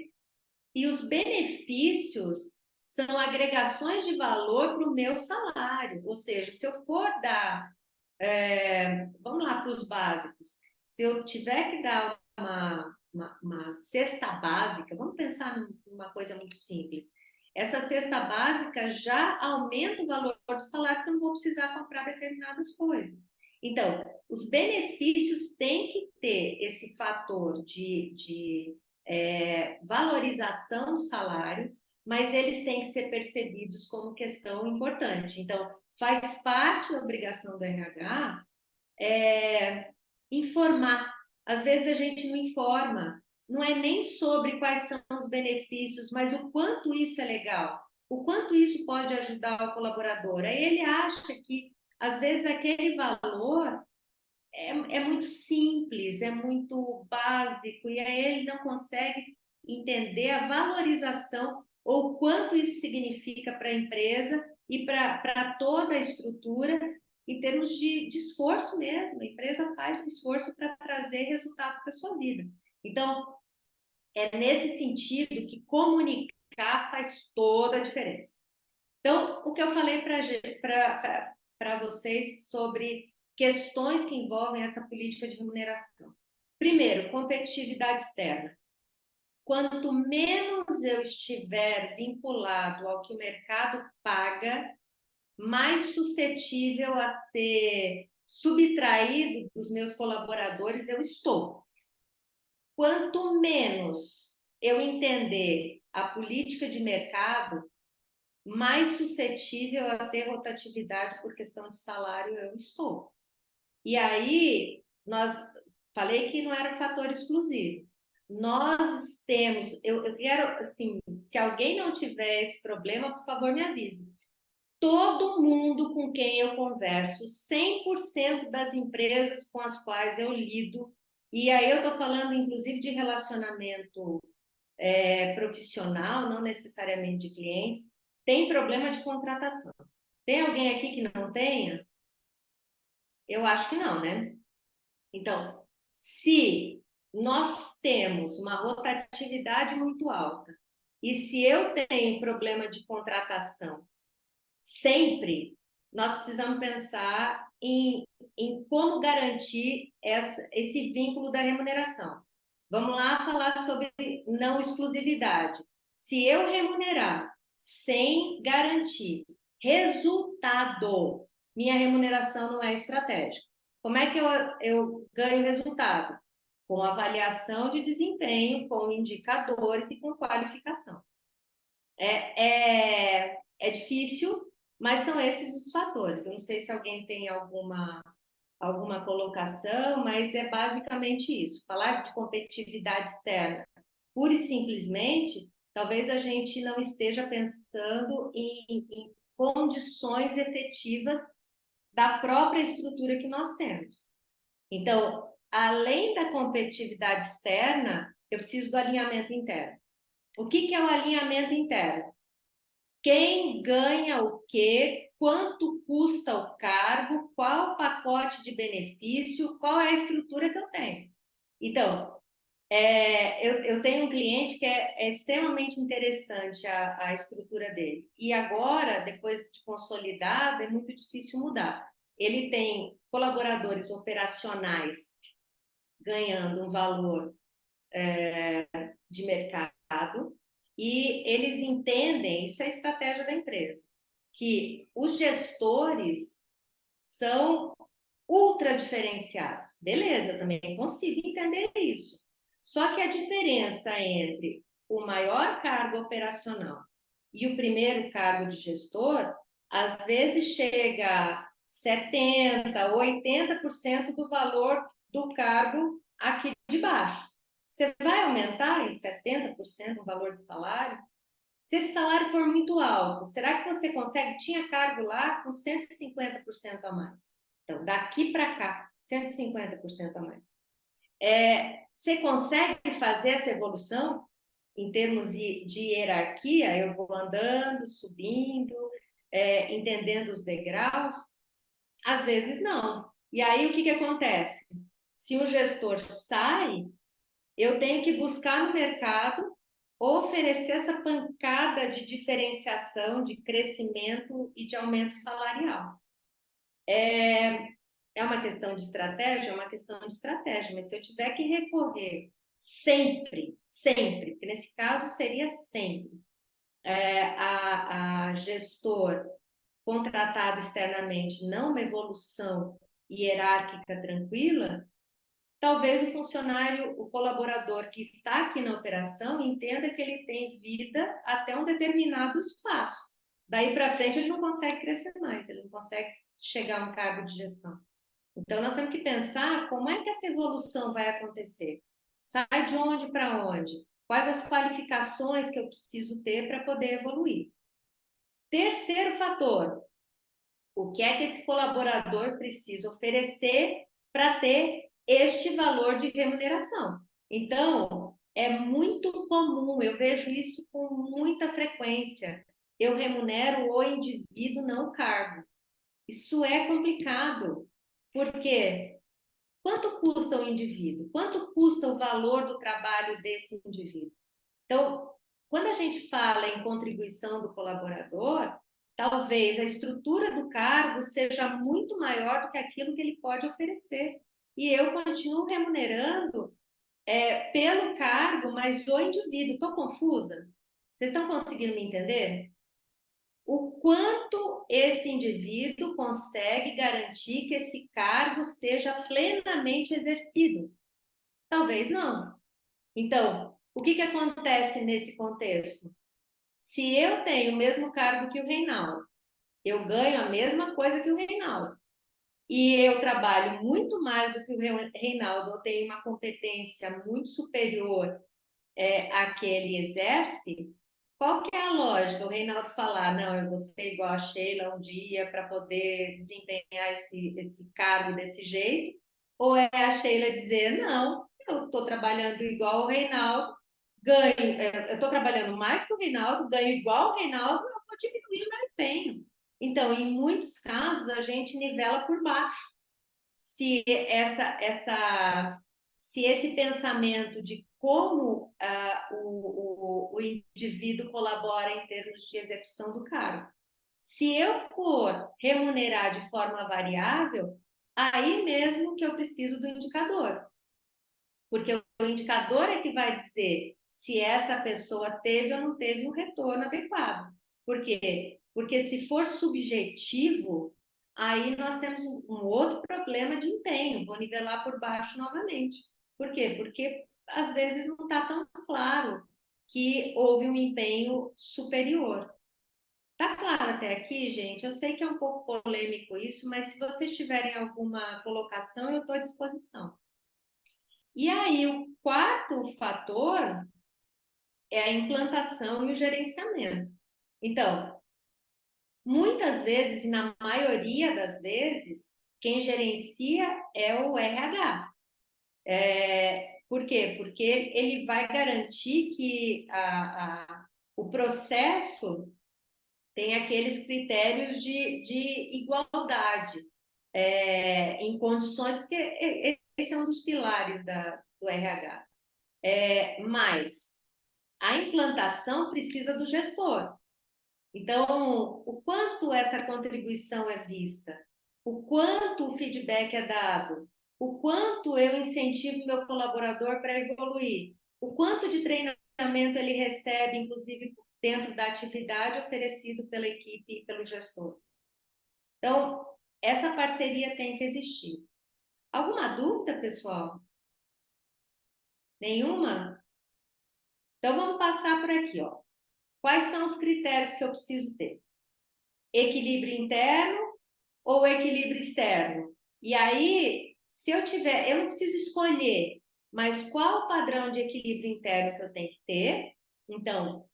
e os benefícios são agregações de valor para o meu salário. Ou seja, se eu for dar, vamos lá para os básicos, se eu tiver que dar uma cesta básica, vamos pensar numa coisa muito simples. Essa cesta básica já aumenta o valor do salário, porque eu não vou precisar comprar determinadas coisas. Então, os benefícios têm que ter esse fator de valorização do salário, mas eles têm que ser percebidos como questão importante. Então, faz parte da obrigação do RH informar. Às vezes a gente não informa, não é nem sobre quais são os benefícios, mas o quanto isso é legal, o quanto isso pode ajudar o colaborador. Aí ele acha que, às vezes, aquele valor é muito simples, é muito básico, e aí ele não consegue entender a valorização ou quanto isso significa para a empresa e para toda a estrutura, em termos de esforço mesmo. A empresa faz um esforço para trazer resultado para a sua vida. Então, é nesse sentido que comunicar faz toda a diferença. Então, o que eu falei para vocês sobre questões que envolvem essa política de remuneração. Primeiro, competitividade externa. Quanto menos eu estiver vinculado ao que o mercado paga, mais suscetível a ser subtraído dos meus colaboradores eu estou. Quanto menos eu entender a política de mercado, mais suscetível a ter rotatividade por questão de salário eu estou. E aí, falei que não era um fator exclusivo. Nós temos, eu quero, assim, se alguém não tiver esse problema, por favor, me avise. Todo mundo com quem eu converso, 100% das empresas com as quais eu lido, e aí eu estou falando, inclusive, de relacionamento profissional, não necessariamente de clientes, tem problema de contratação. Tem alguém aqui que não tenha? Eu acho que não, né? Então, se nós temos uma rotatividade muito alta e se eu tenho problema de contratação sempre, nós precisamos pensar em como garantir esse vínculo da remuneração. Vamos lá falar sobre não exclusividade. Se eu remunerar sem garantir resultado, minha remuneração não é estratégica. Como é que eu ganho resultado? Com avaliação de desempenho, com indicadores e com qualificação. É difícil, mas são esses os fatores. Eu não sei se alguém tem alguma colocação, mas é basicamente isso. Falar de competitividade externa, pura e simplesmente, talvez a gente não esteja pensando em condições efetivas da própria estrutura que nós temos. Então, além da competitividade externa, eu preciso do alinhamento interno. O que é o alinhamento interno? Quem ganha o quê? Quanto custa o cargo? Qual o pacote de benefício? Qual é a estrutura que eu tenho? Então, eu tenho um cliente que é extremamente interessante a estrutura dele. E agora, depois de consolidado, é muito difícil mudar. Ele tem colaboradores operacionais ganhando um valor de mercado e eles entendem, isso é a estratégia da empresa, que os gestores são ultra diferenciados. Beleza, também consigo entender isso. Só que a diferença entre o maior cargo operacional e o primeiro cargo de gestor, às vezes chega a 70%, 80% do valor do cargo aqui de baixo. Você vai aumentar em 70% o valor de salário? Se esse salário for muito alto, será que você consegue? Tinha cargo lá com 150% a mais. Então, daqui para cá, 150% a mais. Você consegue fazer essa evolução em termos de hierarquia? Eu vou andando, subindo, entendendo os degraus? Às vezes não. E aí o que acontece? Se o gestor sai, eu tenho que buscar no mercado oferecer essa pancada de diferenciação, de crescimento e de aumento salarial. É uma questão de estratégia? É uma questão de estratégia, mas se eu tiver que recorrer sempre, porque nesse caso seria sempre, a gestor contratado externamente, não uma evolução hierárquica tranquila, talvez o funcionário, o colaborador que está aqui na operação entenda que ele tem vida até um determinado espaço. Daí para frente ele não consegue crescer mais, ele não consegue chegar a um cargo de gestão. Então nós temos que pensar como é que essa evolução vai acontecer. Sai de onde para onde? Quais as qualificações que eu preciso ter para poder evoluir? Terceiro fator, o que é que esse colaborador precisa oferecer para ter este valor de remuneração? Então, é muito comum, eu vejo isso com muita frequência. Eu remunero o indivíduo, não o cargo. Isso é complicado, porque quanto custa o indivíduo? Quanto custa o valor do trabalho desse indivíduo? Então, quando a gente fala em contribuição do colaborador, talvez a estrutura do cargo seja muito maior do que aquilo que ele pode oferecer. E eu continuo remunerando pelo cargo, mas o indivíduo. Estou confusa? Vocês estão conseguindo me entender? O quanto esse indivíduo consegue garantir que esse cargo seja plenamente exercido? Talvez não. Então, o que acontece nesse contexto? Se eu tenho o mesmo cargo que o Reinaldo, eu ganho a mesma coisa que o Reinaldo, e eu trabalho muito mais do que o Reinaldo, eu tenho uma competência muito superior à que ele exerce, qual que é a lógica? O Reinaldo falar, não, eu vou ser igual a Sheila um dia para poder desempenhar esse cargo desse jeito, ou é a Sheila dizer, não, eu estou trabalhando igual o Reinaldo, eu estou trabalhando mais que o Reinaldo, ganho igual o Reinaldo, eu vou diminuir o meu empenho. Então, em muitos casos, a gente nivela por baixo. Se se esse pensamento de como o indivíduo colabora em termos de execução do cargo. Se eu for remunerar de forma variável, aí mesmo que eu preciso do indicador. Porque o indicador é que vai dizer se essa pessoa teve ou não teve um retorno adequado. Por quê? Porque se for subjetivo, aí nós temos um outro problema de empenho, vou nivelar por baixo novamente. Por quê? Porque às vezes não está tão claro que houve um empenho superior. Tá claro até aqui, gente? Eu sei que é um pouco polêmico isso, mas se vocês tiverem alguma colocação, eu estou à disposição. E aí, o quarto fator é a implantação e o gerenciamento. Então, muitas vezes, e na maioria das vezes, quem gerencia é o RH. Por quê? Porque ele vai garantir que o processo tem aqueles critérios de igualdade em condições, porque esse é um dos pilares do RH. Mas a implantação precisa do gestor. Então, o quanto essa contribuição é vista, o quanto o feedback é dado, o quanto eu incentivo meu colaborador para evoluir, o quanto de treinamento ele recebe, inclusive dentro da atividade oferecido pela equipe e pelo gestor. Então, essa parceria tem que existir. Alguma dúvida, pessoal? Nenhuma? Então, vamos passar por aqui, ó. Quais são os critérios que eu preciso ter? Equilíbrio interno ou equilíbrio externo? E aí, se eu tiver, eu não preciso escolher, mas qual o padrão de equilíbrio interno que eu tenho que ter? Então,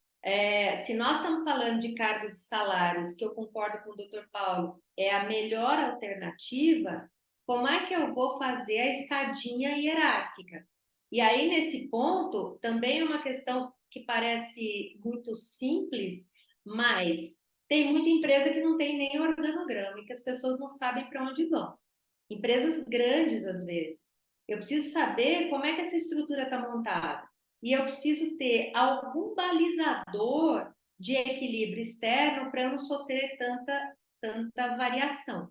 se nós estamos falando de cargos e salários, que eu concordo com o Dr. Paulo, é a melhor alternativa, como é que eu vou fazer a escadinha hierárquica? E aí, nesse ponto, também é uma questão que parece muito simples, mas tem muita empresa que não tem nem organograma e que as pessoas não sabem para onde vão. Empresas grandes, às vezes. Eu preciso saber como é que essa estrutura está montada. E eu preciso ter algum balizador de equilíbrio externo para eu não sofrer tanta variação,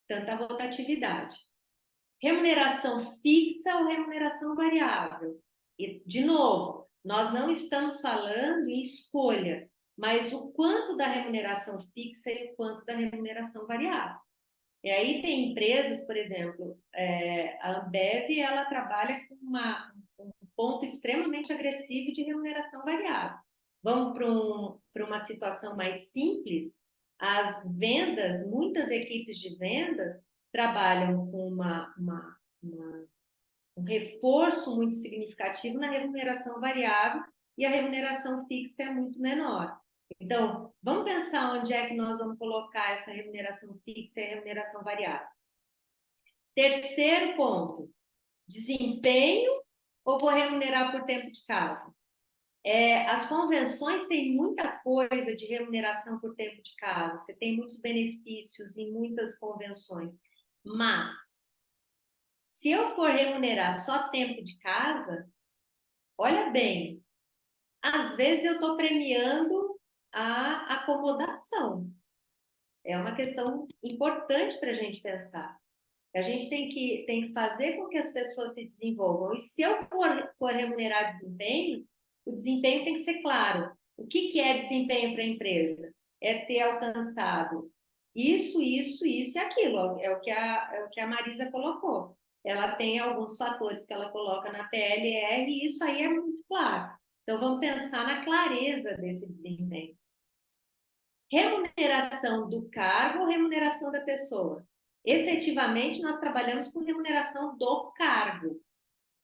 tanta rotatividade. Remuneração fixa ou remuneração variável? E, de novo, nós não estamos falando em escolha, mas o quanto da remuneração fixa e o quanto da remuneração variável. E aí tem empresas, por exemplo, a Ambev, ela trabalha com um ponto extremamente agressivo de remuneração variável. Vamos para uma situação mais simples, as vendas, muitas equipes de vendas trabalham com um reforço muito significativo na remuneração variável e a remuneração fixa é muito menor. Então, vamos pensar onde é que nós vamos colocar essa remuneração fixa e a remuneração variável. Terceiro ponto, desempenho ou vou remunerar por tempo de casa? As convenções têm muita coisa de remuneração por tempo de casa, você tem muitos benefícios em muitas convenções, mas se eu for remunerar só tempo de casa, olha bem, às vezes eu estou premiando a acomodação. É uma questão importante para a gente pensar. A gente tem que fazer com que as pessoas se desenvolvam. E se eu for remunerar desempenho, o desempenho tem que ser claro. O que é desempenho para a empresa? É ter alcançado isso e aquilo. É o que a Marisa colocou. Ela tem alguns fatores que ela coloca na PLR e isso aí é muito claro. Então, vamos pensar na clareza desse desempenho. Remuneração do cargo ou remuneração da pessoa? Efetivamente, nós trabalhamos com remuneração do cargo.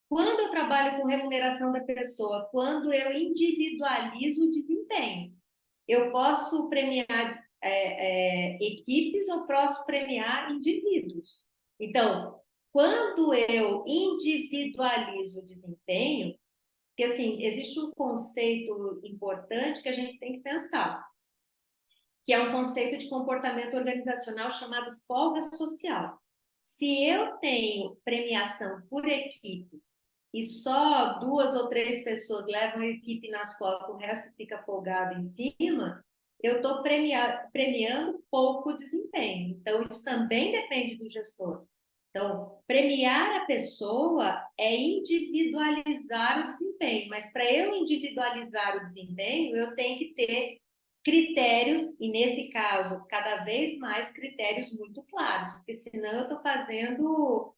Quando eu trabalho com remuneração da pessoa? Quando eu individualizo o desempenho. Eu posso premiar equipes ou posso premiar indivíduos. Então, quando eu individualizo o desempenho, Porque, assim, existe um conceito importante que a gente tem que pensar, que é um conceito de comportamento organizacional chamado folga social. Se eu tenho premiação por equipe e só 2 ou 3 pessoas levam a equipe nas costas, o resto fica folgado em cima, eu estou premiando pouco desempenho. Então, isso também depende do gestor. Então, premiar a pessoa é individualizar o desempenho, mas para eu individualizar o desempenho, eu tenho que ter critérios, e nesse caso, cada vez mais critérios muito claros, porque senão eu estou fazendo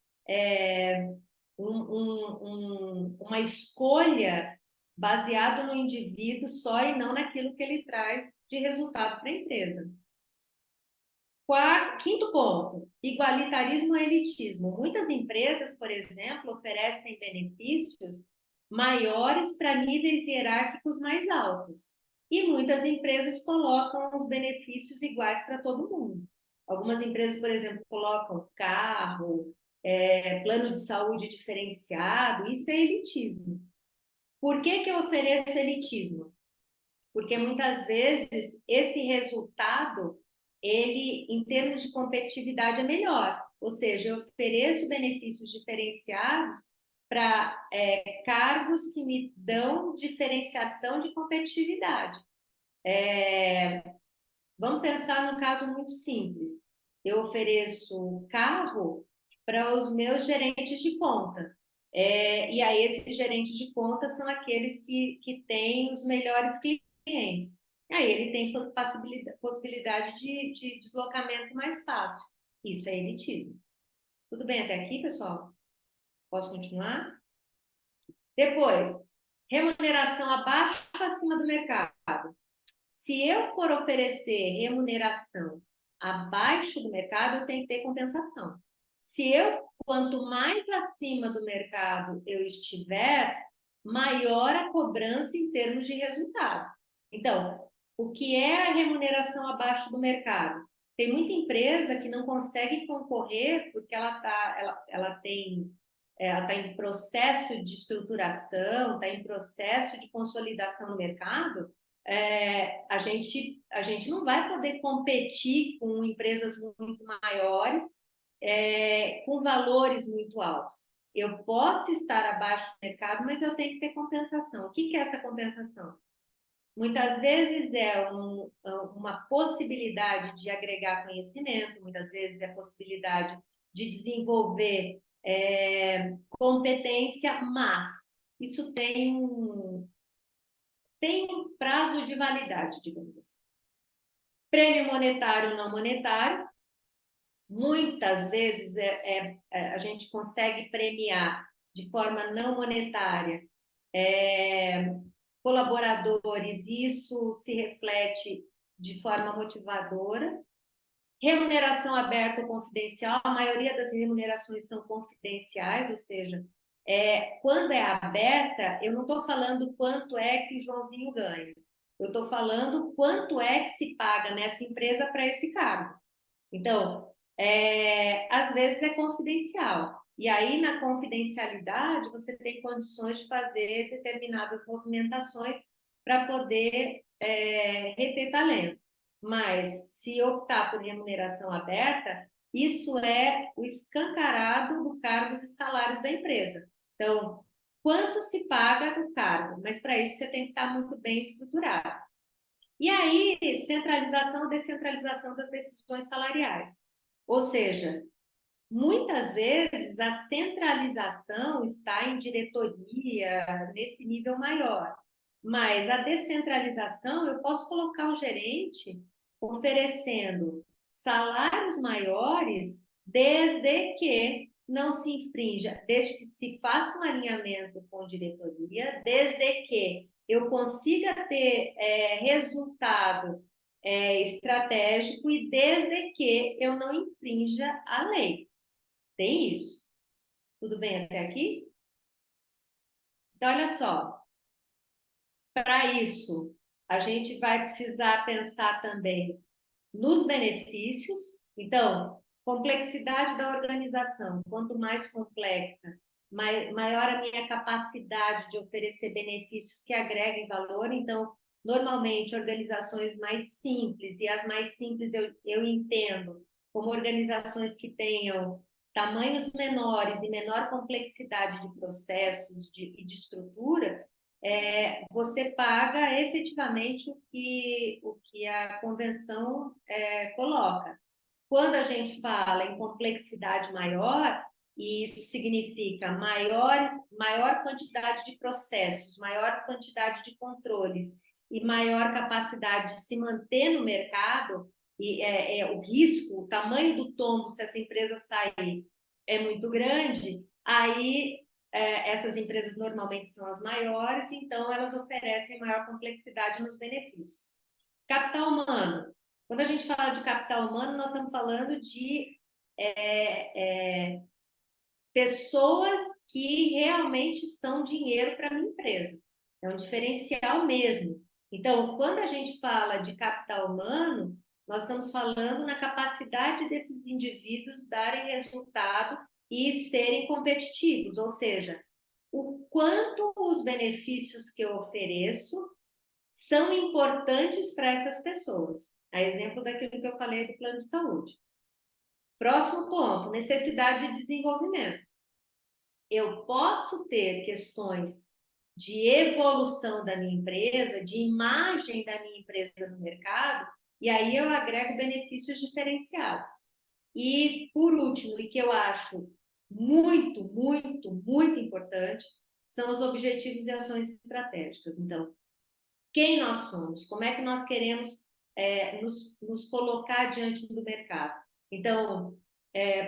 uma escolha baseada no indivíduo só e não naquilo que ele traz de resultado para a empresa. Quinto ponto, igualitarismo e elitismo. Muitas empresas, por exemplo, oferecem benefícios maiores para níveis hierárquicos mais altos. E muitas empresas colocam os benefícios iguais para todo mundo. Algumas empresas, por exemplo, colocam carro, plano de saúde diferenciado, isso é elitismo. Por que eu ofereço elitismo? Porque muitas vezes esse resultado, ele, em termos de competitividade, é melhor. Ou seja, eu ofereço benefícios diferenciados para cargos que me dão diferenciação de competitividade. Vamos pensar num caso muito simples. Eu ofereço carro para os meus gerentes de conta. E aí, esses gerentes de conta são aqueles que têm os melhores clientes. Aí, ele tem possibilidade de deslocamento mais fácil. Isso é elitismo. Tudo bem até aqui, pessoal? Posso continuar? Depois, remuneração abaixo ou acima do mercado. Se eu for oferecer remuneração abaixo do mercado, eu tenho que ter compensação. Quanto mais acima do mercado eu estiver, maior a cobrança em termos de resultado. Então, o que é a remuneração abaixo do mercado? Tem muita empresa que não consegue concorrer porque ela está em processo de estruturação, está em processo de consolidação no mercado. A gente não vai poder competir com empresas muito maiores, com valores muito altos. Eu posso estar abaixo do mercado, mas eu tenho que ter compensação. O que é essa compensação? Muitas vezes é uma possibilidade de agregar conhecimento, muitas vezes é a possibilidade de desenvolver competência, mas isso tem um prazo de validade, digamos assim. Prêmio monetário ou não monetário, muitas vezes a gente consegue premiar de forma não monetária colaboradores, e isso se reflete de forma motivadora. Remuneração aberta ou confidencial, a maioria das remunerações são confidenciais, ou seja, quando é aberta, eu não estou falando quanto é que o Joãozinho ganha. Eu estou falando quanto é que se paga nessa empresa para esse cargo. Então, às vezes é confidencial. E aí, na confidencialidade, você tem condições de fazer determinadas movimentações para poder reter talento. Mas, se optar por remuneração aberta, isso é o escancarado do cargos e salários da empresa. Então, quanto se paga do cargo? Mas, para isso, você tem que estar muito bem estruturado. E aí, centralização ou descentralização das decisões salariais. Ou seja, muitas vezes a centralização está em diretoria, nesse nível maior. Mas a descentralização, eu posso colocar o gerente oferecendo salários maiores desde que não se infrinja, desde que se faça um alinhamento com diretoria, desde que eu consiga ter resultado estratégico e desde que eu não infrinja a lei. Tem isso. Tudo bem até aqui? Então, olha só. Para isso, a gente vai precisar pensar também nos benefícios. Então, complexidade da organização. Quanto mais complexa, maior a minha capacidade de oferecer benefícios que agreguem valor. Então, normalmente, organizações mais simples, e as mais simples eu entendo como organizações que tenham tamanhos menores e menor complexidade de processos e de estrutura, você paga efetivamente o que a convenção coloca. Quando a gente fala em complexidade maior, e isso significa maior quantidade de processos, maior quantidade de controles e maior capacidade de se manter no mercado, e o risco, o tamanho do tombo se essa empresa sair é muito grande, aí essas empresas normalmente são as maiores, então elas oferecem maior complexidade nos benefícios. Capital humano. Quando a gente fala de capital humano, nós estamos falando de pessoas que realmente são dinheiro para a minha empresa. É um diferencial mesmo. Então, quando a gente fala de capital humano, nós estamos falando na capacidade desses indivíduos darem resultado e serem competitivos, ou seja, o quanto os benefícios que eu ofereço são importantes para essas pessoas. A exemplo daquilo que eu falei do plano de saúde. Próximo ponto, necessidade de desenvolvimento. Eu posso ter questões de evolução da minha empresa, de imagem da minha empresa no mercado, e aí eu agrego benefícios diferenciados. E, por último, e que eu acho muito, muito, muito importante, são os objetivos e ações estratégicas. Então, quem nós somos? Como é que nós queremos nos colocar diante do mercado? Então,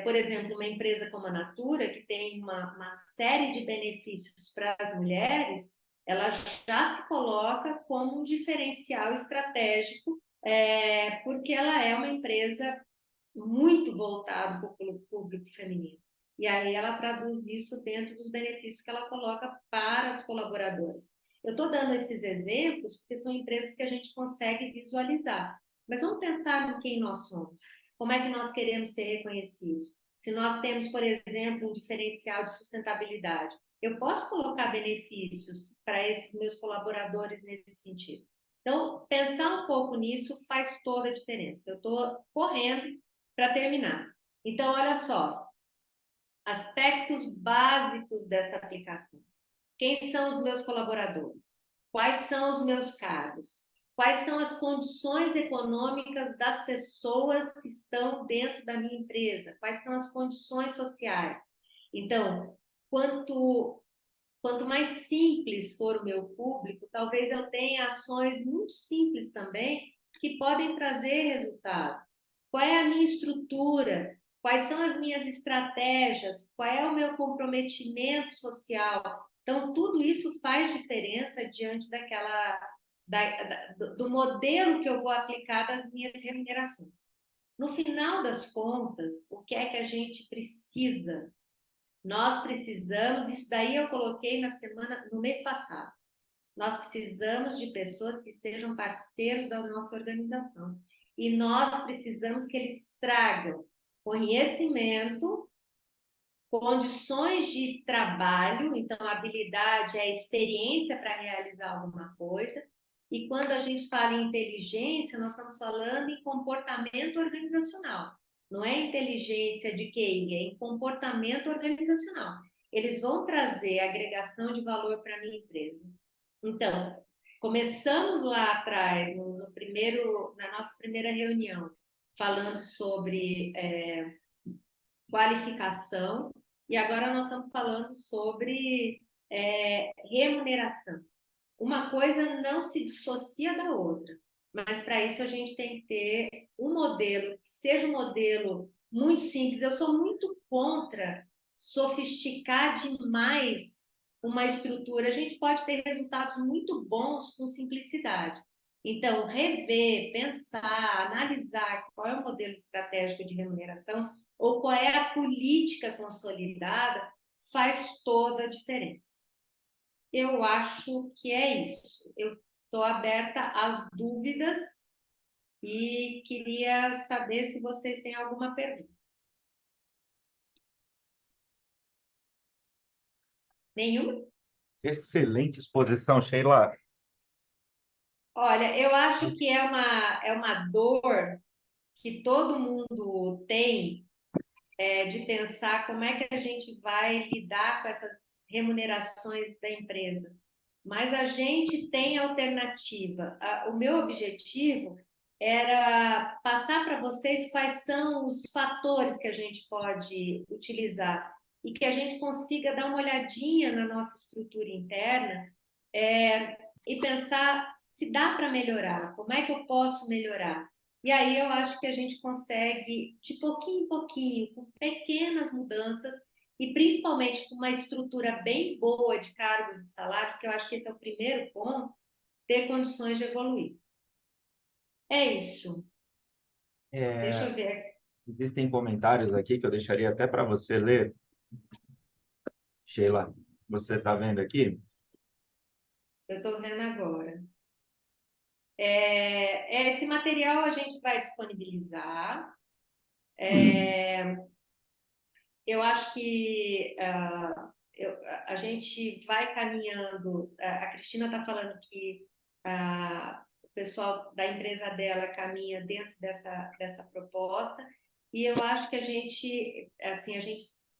por exemplo, uma empresa como a Natura, que tem uma série de benefícios para as mulheres, ela já se coloca como um diferencial estratégico, porque ela é uma empresa muito voltada para o público feminino. E aí ela traduz isso dentro dos benefícios que ela coloca para as colaboradoras. Eu estou dando esses exemplos porque são empresas que a gente consegue visualizar. Mas vamos pensar em quem nós somos. Como é que nós queremos ser reconhecidos? Se nós temos, por exemplo, um diferencial de sustentabilidade, eu posso colocar benefícios para esses meus colaboradores nesse sentido. Então, pensar um pouco nisso faz toda a diferença. Eu estou correndo para terminar. Então, olha só, aspectos básicos dessa aplicação. Quem são os meus colaboradores? Quais são os meus cargos? Quais são as condições econômicas das pessoas que estão dentro da minha empresa? Quais são as condições sociais? Então, quanto mais simples for o meu público, talvez eu tenha ações muito simples também que podem trazer resultado. Qual é a minha estrutura? Quais são as minhas estratégias? Qual é o meu comprometimento social? Então, tudo isso faz diferença diante do modelo que eu vou aplicar das minhas remunerações. No final das contas, o que é que a gente precisa? Nós precisamos, isso daí eu coloquei no mês passado. Nós precisamos de pessoas que sejam parceiros da nossa organização. E nós precisamos que eles tragam conhecimento, condições de trabalho, então a habilidade é a experiência para realizar alguma coisa. E quando a gente fala em inteligência, nós estamos falando em comportamento organizacional. Não é inteligência de QI, é em comportamento organizacional. Eles vão trazer agregação de valor para a minha empresa. Então, começamos lá atrás, na nossa primeira reunião, falando sobre qualificação, e agora nós estamos falando sobre remuneração. Uma coisa não se dissocia da outra, mas para isso a gente tem que ter um modelo que seja um modelo muito simples. Eu sou muito contra sofisticar demais uma estrutura. A gente pode ter resultados muito bons com simplicidade. Então, rever, pensar, analisar qual é o modelo estratégico de remuneração ou qual é a política consolidada faz toda a diferença. Eu acho que é isso. Eu estou aberta às dúvidas e queria saber se vocês têm alguma pergunta. Nenhuma? Excelente exposição, Sheila. Olha, eu acho que é uma dor que todo mundo tem, de pensar como é que a gente vai lidar com essas remunerações da empresa. Mas a gente tem alternativa. O meu objetivo era passar para vocês quais são os fatores que a gente pode utilizar e que a gente consiga dar uma olhadinha na nossa estrutura interna, e pensar se dá para melhorar, como é que eu posso melhorar. E aí eu acho que a gente consegue, de pouquinho em pouquinho, com pequenas mudanças, e principalmente com uma estrutura bem boa de cargos e salários, que eu acho que esse é o primeiro ponto, ter condições de evoluir. É isso. Deixa É, eu ver. existem comentários aqui que eu deixaria até para você ler. Sheila, você está vendo aqui? Eu estou vendo agora. Esse material a gente vai disponibilizar. Eu acho que a gente vai caminhando. A Cristina está falando que o pessoal da empresa dela caminha dentro dessa proposta, e eu acho que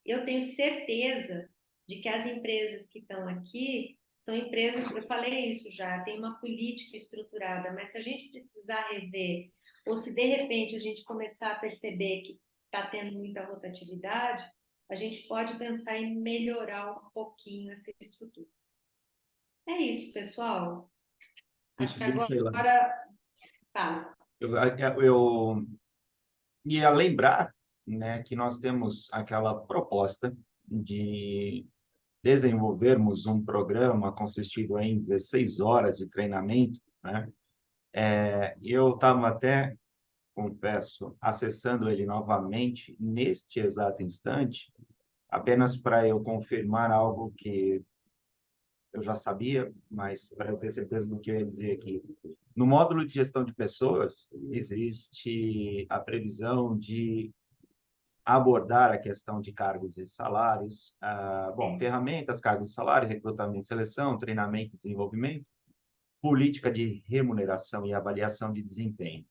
eu tenho certeza de que as empresas que estão aqui são empresas, eu falei isso já, tem uma política estruturada, mas se a gente precisar rever, ou se de repente a gente começar a perceber que está tendo muita rotatividade, a gente pode pensar em melhorar um pouquinho essa estrutura. É isso, pessoal. Acho Muito que bem, Sheila. agora tá. Eu ia lembrar, né, que nós temos aquela proposta de desenvolvermos um programa consistido em 16 horas de treinamento, né? Eu estava até, confesso, acessando ele novamente neste exato instante, apenas para eu confirmar algo que eu já sabia, mas para eu ter certeza do que eu ia dizer aqui. No módulo de gestão de pessoas, existe a previsão de abordar a questão de cargos e salários, Sim. ferramentas, cargos e salário, recrutamento e seleção, treinamento e desenvolvimento, política de remuneração e avaliação de desempenho.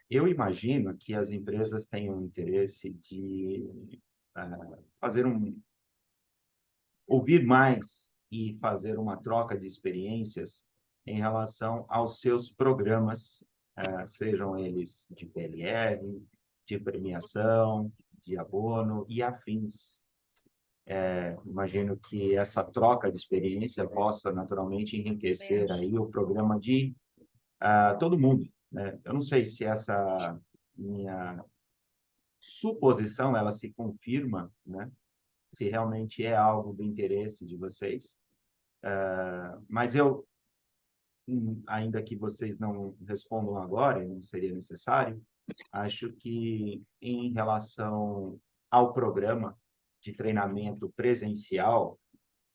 Eu imagino que as empresas tenham interesse de fazer ouvir mais e fazer uma troca de experiências em relação aos seus programas, sejam eles de PLR, de premiação, de abono e afins. Imagino que essa troca de experiência possa naturalmente Também enriquecer acho. aí o programa de todo mundo, né? Eu não sei se essa minha suposição ela se confirma, né? Se realmente é algo do interesse de vocês, mas eu, ainda que vocês não respondam agora, não seria necessário, acho que em relação ao programa de treinamento presencial,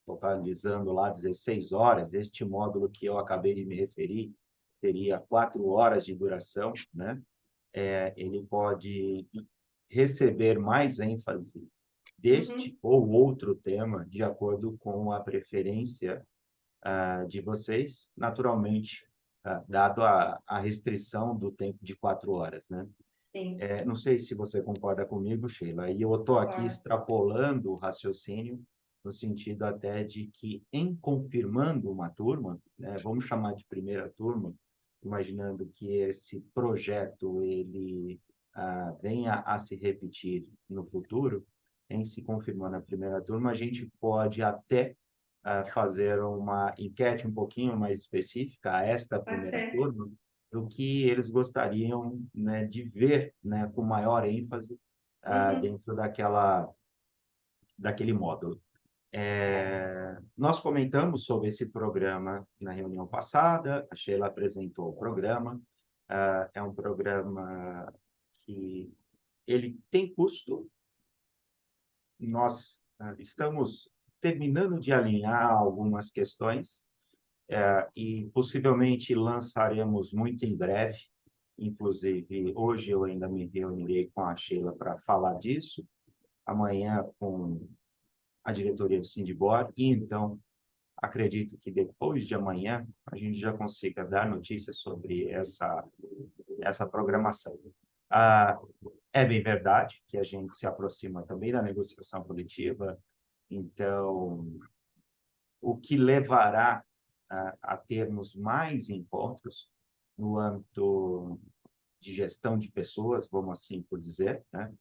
totalizando lá 16 horas, este módulo que eu acabei de me referir teria 4 horas de duração, né? Ele pode receber mais ênfase Uhum. deste ou outro tema, de acordo com a preferência de vocês, naturalmente, dado a restrição do tempo de 4 horas, né? Sim, Não sei se você concorda comigo, Sheila, e eu estou aqui concordo. extrapolando o raciocínio, no sentido até de que, em confirmando uma turma, né, vamos chamar de primeira turma, imaginando que esse projeto ele venha a se repetir no futuro, em se confirmando a primeira turma, a gente pode até fazer uma enquete um pouquinho mais específica a esta Pode primeira ser. turma, do que eles gostariam, né, de ver, né, com maior ênfase Uhum. dentro daquele módulo. Nós comentamos sobre esse programa na reunião passada, a Sheila apresentou o programa, é um programa que ele tem custo, nós estamos terminando de alinhar algumas questões, e possivelmente lançaremos muito em breve. Inclusive, hoje eu ainda me reunirei com a Sheila para falar disso, amanhã com a diretoria do Sindibor, e então acredito que depois de amanhã a gente já consiga dar notícias sobre essa programação. É bem verdade que a gente se aproxima também da negociação coletiva, então o que levará a termos mais encontros no âmbito de gestão de pessoas, vamos assim por dizer, né?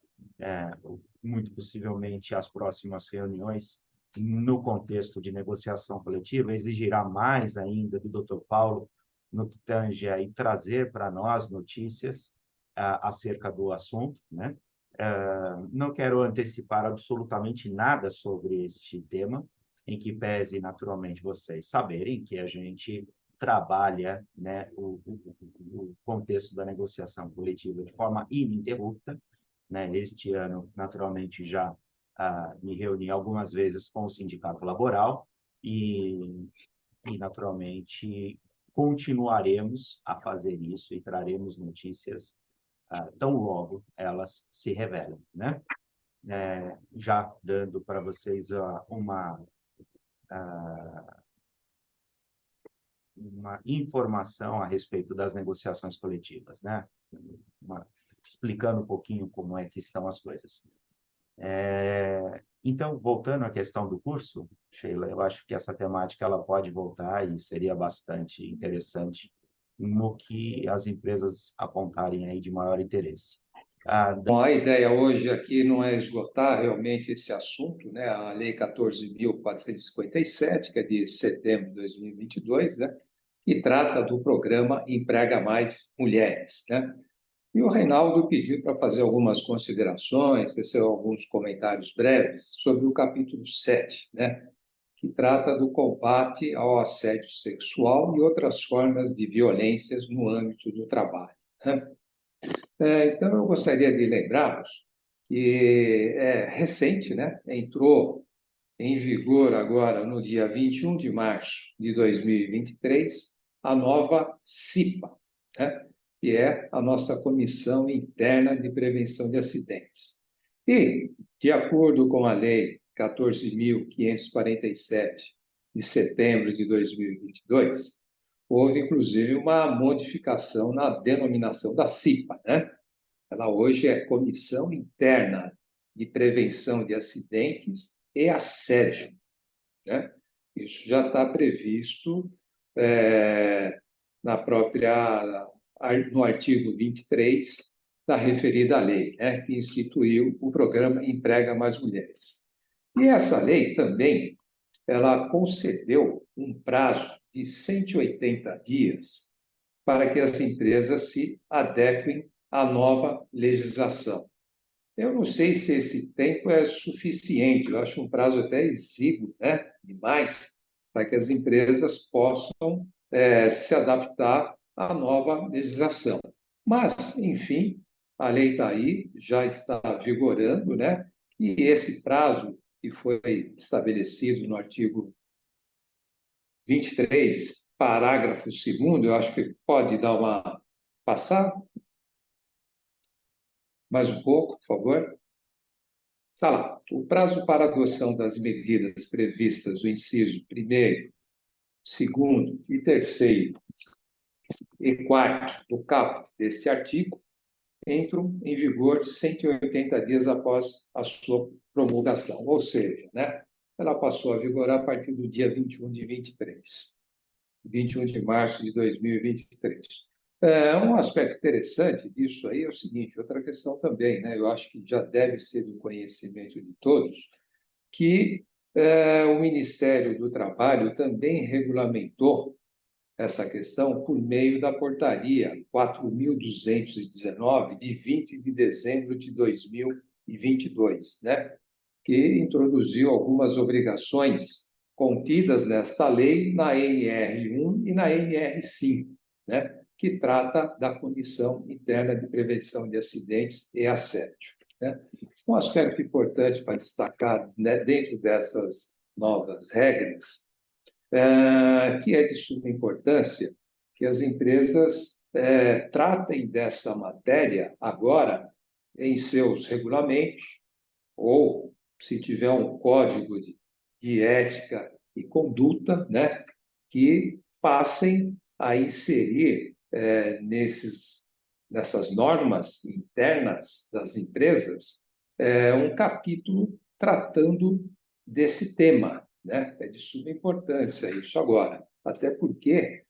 Muito possivelmente as próximas reuniões no contexto de negociação coletiva exigirá mais ainda do Dr. Paulo no que tange a trazer para nós notícias acerca do assunto, né? Não quero antecipar absolutamente nada sobre este tema, em que pese naturalmente vocês saberem que a gente trabalha, né, o contexto da negociação coletiva de forma ininterrupta, né? Este ano, naturalmente, já me reuni algumas vezes com o sindicato laboral e naturalmente, continuaremos a fazer isso e traremos notícias tão logo elas se revelam, né? Já dando para vocês uma informação a respeito das negociações coletivas, né? Explicando um pouquinho como é que estão as coisas. Então, voltando à questão do curso, Sheila, eu acho que essa temática ela pode voltar e seria bastante interessante no que as empresas apontarem aí de maior interesse. Bom, a ideia hoje aqui não é esgotar realmente esse assunto, né? A Lei 14.457, que é de setembro de 2022, né? Que trata do programa Emprega Mais Mulheres, né? E o Reinaldo pediu para fazer algumas considerações, tecer alguns comentários breves sobre o capítulo 7, né? Que trata do combate ao assédio sexual e outras formas de violências no âmbito do trabalho, né? Então, eu gostaria de lembrá-los que é recente, né? Entrou em vigor agora, no dia 21 de março de 2023, a nova CIPA, né? Que é a nossa Comissão Interna de Prevenção de Acidentes. E, de acordo com a Lei 14.547, de setembro de 2022, houve, inclusive, uma modificação na denominação da CIPA, né? Ela hoje é Comissão Interna de Prevenção de Acidentes e Assédio, né? Isso já está previsto no artigo 23 da referida lei, né? Que instituiu o programa Emprega Mais Mulheres. E essa lei também, ela concedeu um prazo de 180 dias para que as empresas se adequem à nova legislação. Eu não sei se esse tempo é suficiente, eu acho um prazo até exíguo, né? Demais, para que as empresas possam se adaptar à nova legislação. Mas, enfim, a lei está aí, já está vigorando, né? E esse prazo que foi estabelecido no artigo 23, parágrafo 2º, eu acho que pode dar uma... Passar mais um pouco, por favor. Está lá. O prazo para adoção das medidas previstas no inciso 1º, 2º e 3º e 4º do caput deste artigo entram em vigor 180 dias após a sua promulgação, ou seja, né, ela passou a vigorar a partir do dia 21 de março de 2023. Um aspecto interessante disso aí é o seguinte, outra questão também, né? Eu acho que já deve ser do conhecimento de todos, que o Ministério do Trabalho também regulamentou essa questão por meio da portaria 4.219, de 20 de dezembro de 2022, né? Que introduziu algumas obrigações contidas nesta lei na NR1 e na NR5, né? Que trata da Comissão Interna de Prevenção de Acidentes e Assédio, né? Um aspecto importante para destacar, né, dentro dessas novas regras, que é de suma importância que as empresas tratem dessa matéria agora em seus regulamentos, ou, se tiver um código de de ética e conduta, né, que passem a inserir nessas normas internas das empresas um capítulo tratando desse tema, né? É de suma importância isso agora, até porque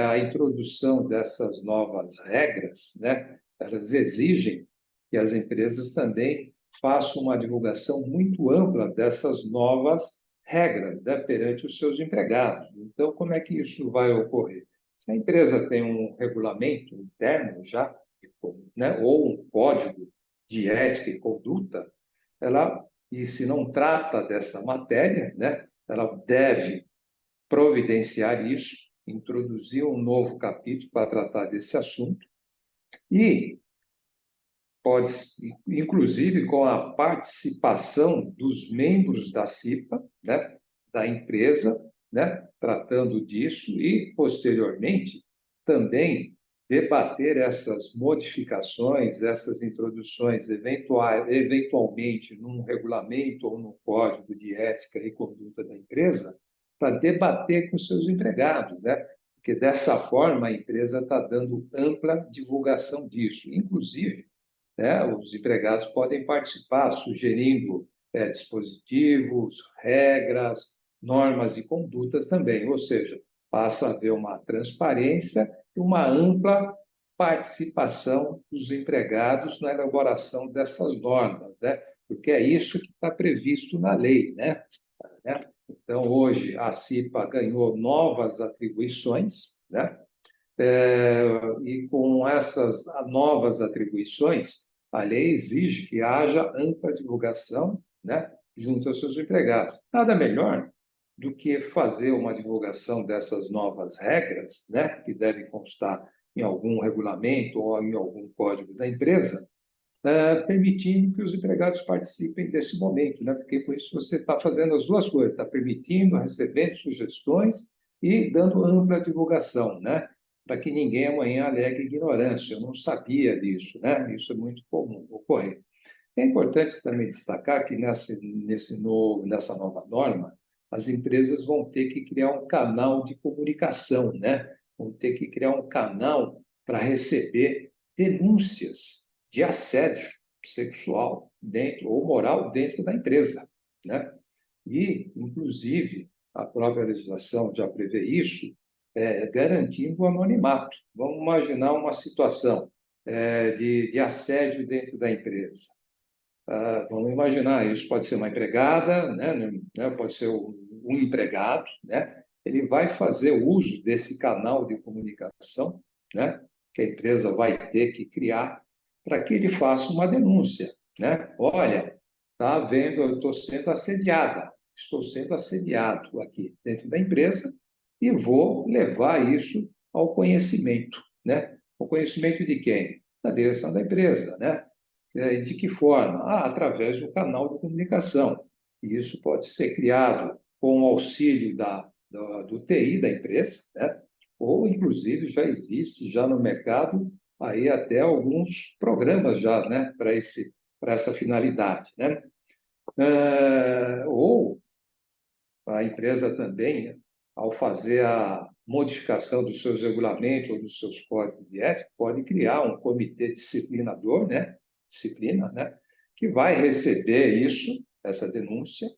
a introdução dessas novas regras, né, elas exigem que as empresas também façam uma divulgação muito ampla dessas novas regras, né, perante os seus empregados. Então, como é que isso vai ocorrer? Se a empresa tem um regulamento interno já, né, ou um código de ética e conduta, e se não trata dessa matéria, né, ela deve providenciar isso, introduzir um novo capítulo para tratar desse assunto e pode, inclusive com a participação dos membros da CIPA, né, da empresa, né, tratando disso e, posteriormente, também debater essas modificações, essas introduções eventualmente num regulamento ou no código de ética e conduta da empresa, para debater com seus empregados, né? Porque dessa forma a empresa está dando ampla divulgação disso, inclusive, né, os empregados podem participar, sugerindo dispositivos, regras, normas e condutas também, ou seja, passa a haver uma transparência e uma ampla participação dos empregados na elaboração dessas normas, né? Porque é isso que está previsto na lei, né? Então, hoje, a CIPA ganhou novas atribuições, né? E com essas novas atribuições, a lei exige que haja ampla divulgação, né, junto aos seus empregados. Nada melhor do que fazer uma divulgação dessas novas regras, né, que devem constar em algum regulamento ou em algum código da empresa, permitindo que os empregados participem desse momento, né? Porque com isso você está fazendo as duas coisas, está permitindo, recebendo sugestões e dando ampla divulgação, né? Para que ninguém amanhã alegue ignorância. Eu não sabia disso, né? Isso é muito comum ocorrer. É importante também destacar que nessa nova norma, as empresas vão ter que criar um canal de comunicação, né? Vão ter que criar um canal para receber denúncias de assédio sexual dentro ou moral dentro da empresa, né? E, inclusive, a própria legislação já prevê isso, garantindo o anonimato. Vamos imaginar uma situação de assédio dentro da empresa. Vamos imaginar, isso pode ser uma empregada, né, pode ser um empregado, né? Ele vai fazer uso desse canal de comunicação, né, que a empresa vai ter que criar para que ele faça uma denúncia, né? Olha, tá vendo, eu estou sendo assediado aqui dentro da empresa e vou levar isso ao conhecimento, né? O conhecimento de quem? Da direção da empresa, né? De que forma? Através do canal de comunicação. E isso pode ser criado com o auxílio do TI da empresa, né? Ou, inclusive, já existe já no mercado aí até alguns programas já, né, para essa finalidade, né? Ou a empresa também, ao fazer a modificação dos seus regulamentos ou dos seus códigos de ética, pode criar um comitê disciplinador, né? Disciplina, né? Que vai receber isso, essa denúncia,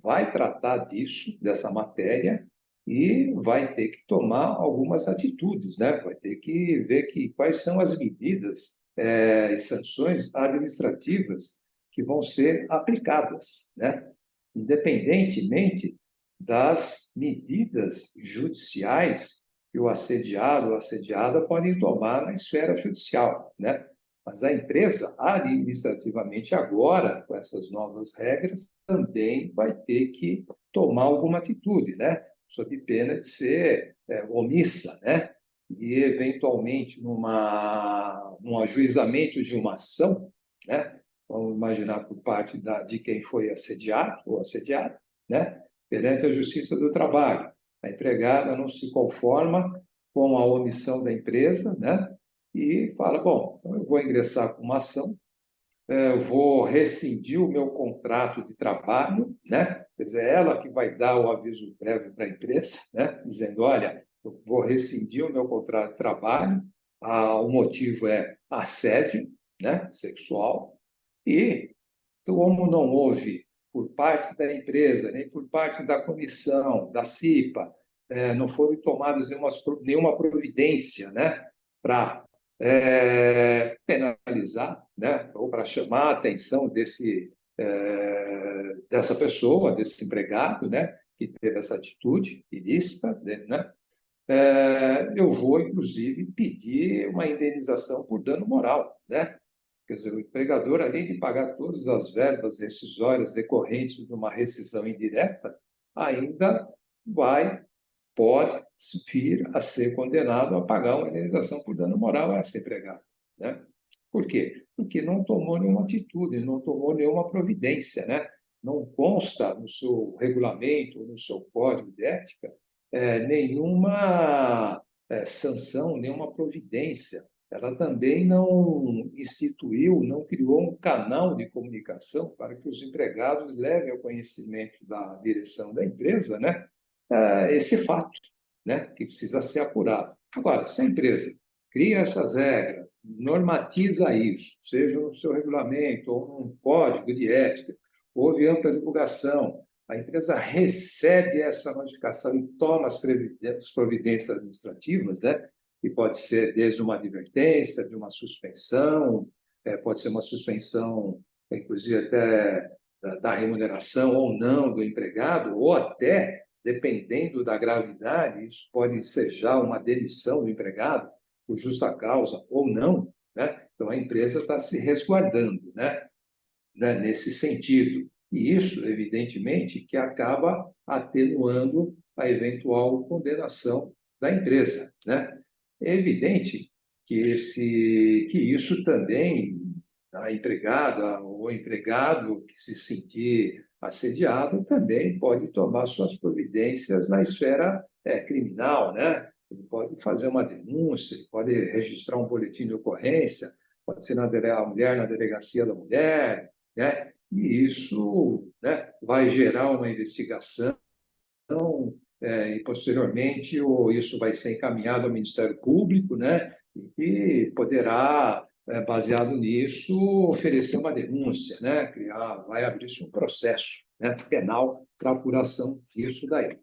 vai tratar disso, dessa matéria, e vai ter que tomar algumas atitudes, né? Vai ter que ver quais são as medidas e sanções administrativas que vão ser aplicadas, né? Independentemente das medidas judiciais que o assediado ou assediada podem tomar na esfera judicial, né? Mas a empresa, administrativamente agora, com essas novas regras, também vai ter que tomar alguma atitude, né? Sob pena de ser omissa, né? E, eventualmente, num ajuizamento de uma ação, né? Vamos imaginar por parte de quem foi assediado ou assediada, né? Perante a Justiça do Trabalho. A empregada não se conforma com a omissão da empresa, né? E fala, bom, então eu vou ingressar com uma ação eu vou rescindir o meu contrato de trabalho, né? Quer dizer, é ela que vai dar o aviso prévio para a empresa, né? Dizendo, olha, eu vou rescindir o meu contrato de trabalho, o motivo é assédio, né? Sexual, e como não houve por parte da empresa, nem por parte da comissão, da CIPA, não foram tomadas nenhuma providência, né? Para penalizar, né, ou para chamar a atenção dessa pessoa, desse empregado, né, que teve essa atitude ilícita, né, eu vou, inclusive, pedir uma indenização por dano moral, né? Quer dizer, o empregador, além de pagar todas as verbas rescisórias decorrentes de uma rescisão indireta, ainda pode vir a ser condenado a pagar uma indenização por dano moral a esse empregado, né? Por quê? Porque não tomou nenhuma atitude, não tomou nenhuma providência, né? Não consta no seu regulamento, no seu código de ética, nenhuma sanção, nenhuma providência. Ela também não instituiu, não criou um canal de comunicação para que os empregados levem ao conhecimento da direção da empresa, né, esse fato, né, que precisa ser apurado. Agora, se a empresa cria essas regras, normatiza isso, seja no seu regulamento ou num código de ética, houve ampla divulgação, a empresa recebe essa notificação e toma as providências administrativas, né, que pode ser desde uma advertência, de uma suspensão, pode ser uma suspensão, inclusive até da remuneração ou não do empregado, ou até, dependendo da gravidade, isso pode ser já uma demissão do empregado, por justa causa ou não, né? Então, a empresa está se resguardando, né, nesse sentido. E isso, evidentemente, que acaba atenuando a eventual condenação da empresa, né? É evidente que isso também, a empregada ou empregado que se sentir assediado também pode tomar suas providências na esfera criminal, né? Ele pode fazer uma denúncia, pode registrar um boletim de ocorrência, pode ser a mulher na delegacia da mulher, né? E isso, né, vai gerar uma investigação e, posteriormente, isso vai ser encaminhado ao Ministério Público, né, e poderá, baseado nisso, oferecer uma denúncia, né, vai abrir-se um processo, né, penal para apuração disso daí.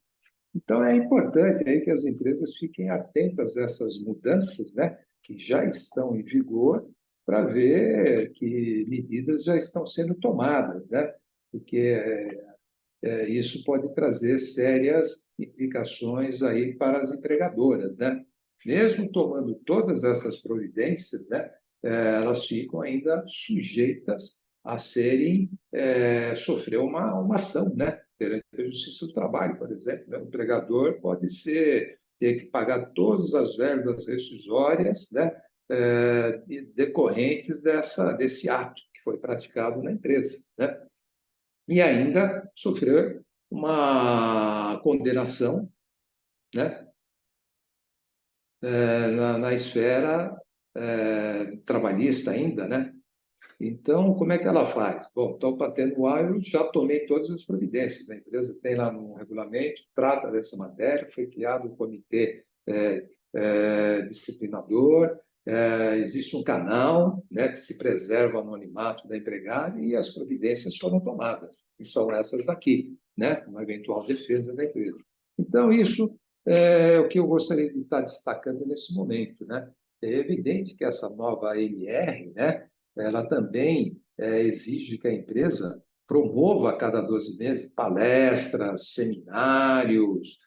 Então, é importante aí que as empresas fiquem atentas a essas mudanças, né, que já estão em vigor, para ver que medidas já estão sendo tomadas, né, porque isso pode trazer sérias implicações aí para as empregadoras, né? Mesmo tomando todas essas providências, né, elas ficam ainda sujeitas a sofrer uma ação, né, perante a Justiça do Trabalho, por exemplo, né? O empregador pode ter que pagar todas as verbas rescisórias, né, decorrentes desse ato que foi praticado na empresa, né? E ainda sofrer uma condenação, né, na esfera trabalhista ainda, né? Então, como é que ela faz? Bom, então, para atenuar, eu já tomei todas as providências. A empresa tem lá no regulamento, trata dessa matéria, foi criado um comitê disciplinador, existe um canal, né, que se preserva o anonimato da empregada e as providências foram tomadas. E são essas daqui, né, uma eventual defesa da empresa. Então, isso é o que eu gostaria de estar destacando nesse momento, né? É evidente que essa nova ANR, né, ela também exige que a empresa promova a cada 12 meses palestras, seminários,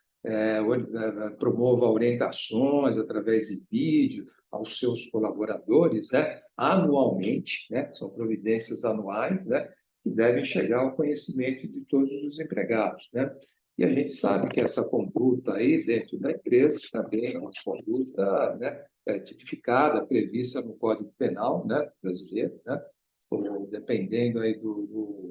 promova orientações através de vídeo aos seus colaboradores, né, anualmente, né, são providências anuais, né, que devem chegar ao conhecimento de todos os empregados, né? E a gente sabe que essa conduta aí dentro da empresa também é uma conduta, né, tipificada, prevista no Código Penal, né, brasileiro, né, ou dependendo aí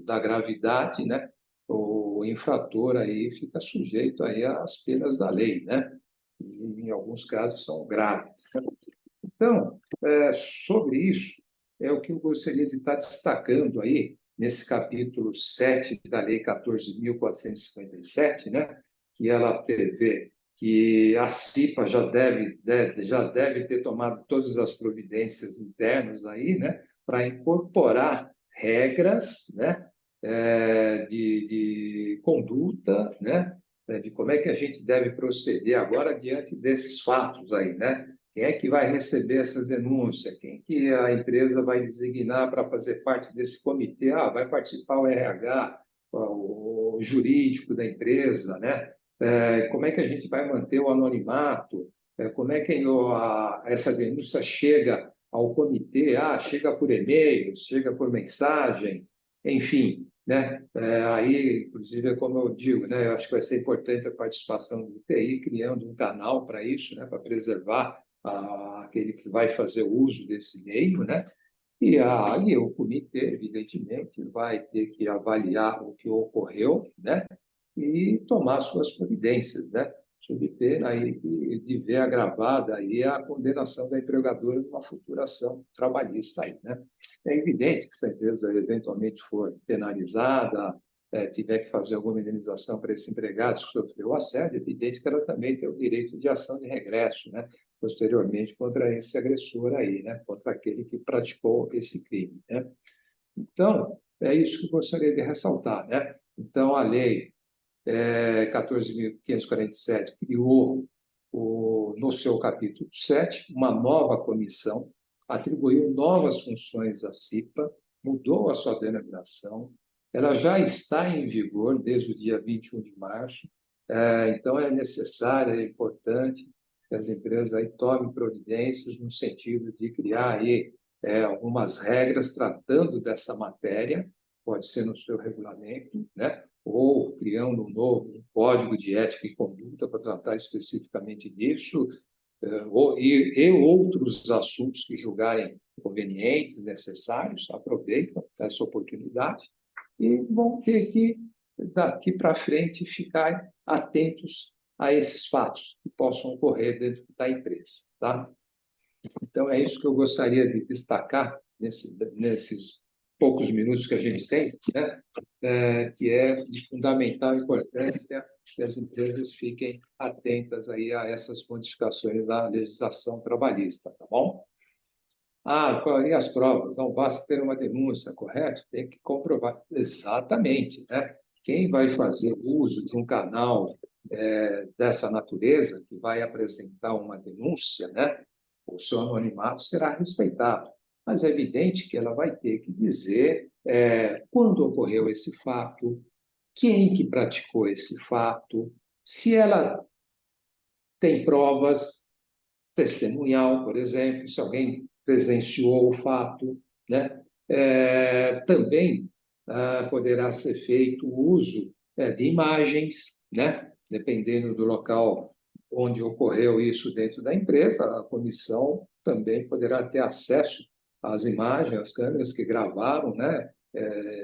da gravidade, né, o infrator aí fica sujeito aí às penas da lei, né, e em alguns casos são graves, né? Então, sobre isso, é o que eu gostaria de estar destacando aí, nesse capítulo 7 da Lei 14.457, né? Que ela prevê que a CIPA já deve ter tomado todas as providências internas aí, né? Para incorporar regras, né? De conduta, né? De como é que a gente deve proceder agora diante desses fatos aí, né? Quem é que vai receber essas denúncias? Quem que a empresa vai designar para fazer parte desse comitê? Ah, vai participar o RH, o jurídico da empresa, né? Como é que a gente vai manter o anonimato? Como é que essa denúncia chega ao comitê? Ah, chega por e-mail, chega por mensagem, enfim, né? Aí, inclusive, é como eu digo, né? Eu acho que vai ser importante a participação do TI, criando um canal para isso, né? Para preservar aquele que vai fazer uso desse meio, né? E aí o comitê, evidentemente, vai ter que avaliar o que ocorreu, né? E tomar suas providências, né? Sob pena aí de ver agravada aí a condenação da empregadora numa futura ação trabalhista aí, né? É evidente que se a empresa eventualmente for penalizada, tiver que fazer alguma indenização para esse empregado que sofreu o assédio, é evidente que ela também tem o direito de ação de regresso, né? Posteriormente contra esse agressor aí, né? Contra aquele que praticou esse crime, né? Então, é isso que eu gostaria de ressaltar, né? Então, a lei 14.547 criou, no seu capítulo 7, uma nova comissão, atribuiu novas funções à CIPA, mudou a sua denominação, ela já está em vigor desde o dia 21 de março, então é necessário, é importante que as empresas aí tomem providências no sentido de criar aí, algumas regras tratando dessa matéria, pode ser no seu regulamento, né? Ou criando um novo código de ética e conduta para tratar especificamente disso, e outros assuntos que julgarem convenientes, necessários, aproveitam essa oportunidade e vão ter que, daqui para frente, ficar atentos a esses fatos que possam ocorrer dentro da empresa. Tá? Então, é isso que eu gostaria de destacar nesses poucos minutos que a gente tem, né? Que é de fundamental importância que as empresas fiquem atentas aí a essas modificações da legislação trabalhista, tá bom? E as provas? Não basta ter uma denúncia, correto? Tem que comprovar. Exatamente, né? Quem vai fazer uso de um canal dessa natureza, que vai apresentar uma denúncia, né? O seu anonimato será respeitado. Mas é evidente que ela vai ter que dizer quando ocorreu esse fato, quem que praticou esse fato, se ela tem provas, testemunhal, por exemplo, se alguém presenciou o fato, né? Também poderá ser feito o uso de imagens, né? Dependendo do local onde ocorreu isso dentro da empresa, a comissão também poderá ter acesso às imagens, às câmeras que gravaram, né?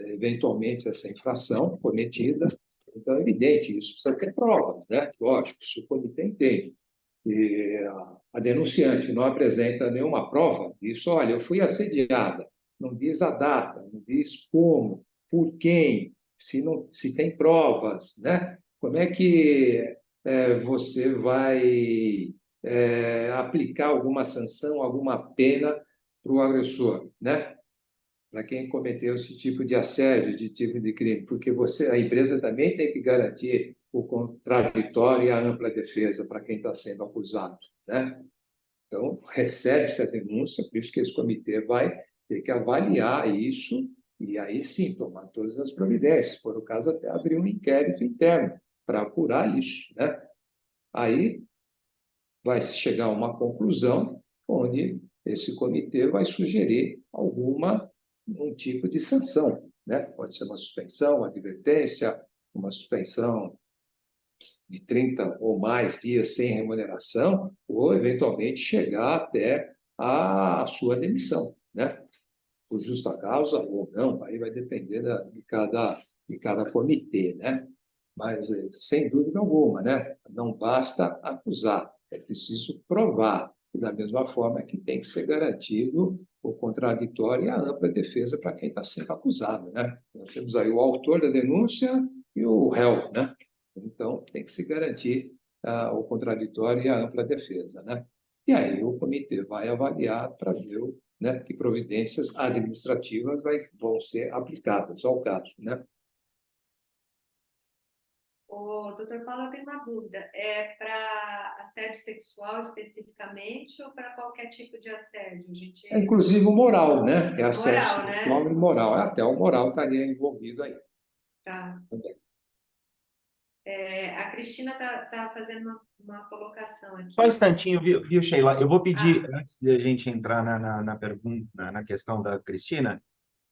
Eventualmente essa infração cometida. Então, é evidente, isso precisa ter provas, né? Lógico, se o comitê entende e a denunciante não apresenta nenhuma prova, diz, olha, eu fui assediada, não diz a data, não diz como, por quem, se tem provas, né? Como é que você vai aplicar alguma sanção, alguma pena para o agressor, né? Para quem cometeu esse tipo de assédio, de tipo de crime, porque a empresa também tem que garantir o contraditório e a ampla defesa para quem está sendo acusado, né? Então, recebe-se a denúncia, por isso que esse comitê vai ter que avaliar isso e aí sim tomar todas as providências, se for o caso até abrir um inquérito interno para apurar isso, né? Aí vai se chegar a uma conclusão onde esse comitê vai sugerir um tipo de sanção, né? Pode ser uma suspensão, uma advertência, uma suspensão de 30 ou mais dias sem remuneração, ou eventualmente chegar até a sua demissão, né? Por justa causa ou não, aí vai depender de cada comitê, né? Mas, sem dúvida alguma, né? Não basta acusar, é preciso provar. E da mesma forma que tem que ser garantido o contraditório e a ampla defesa para quem está sendo acusado, né? Nós temos aí o autor da denúncia e o réu, né? Então, tem que se garantir o contraditório e a ampla defesa, né? E aí o comitê vai avaliar para ver né, que providências administrativas vão ser aplicadas ao caso, né? Ô, doutor Paulo, eu tenho uma dúvida. É para assédio sexual especificamente ou para qualquer tipo de assédio? Gente, É inclusive o moral, né? É assédio moral, sexual né? e moral. Até o moral estaria envolvido aí Tá. também. A Cristina tá fazendo uma colocação Só um aqui. instantinho, viu, Sheila? Eu vou pedir, Ah, antes de a gente entrar na pergunta, na questão da Cristina,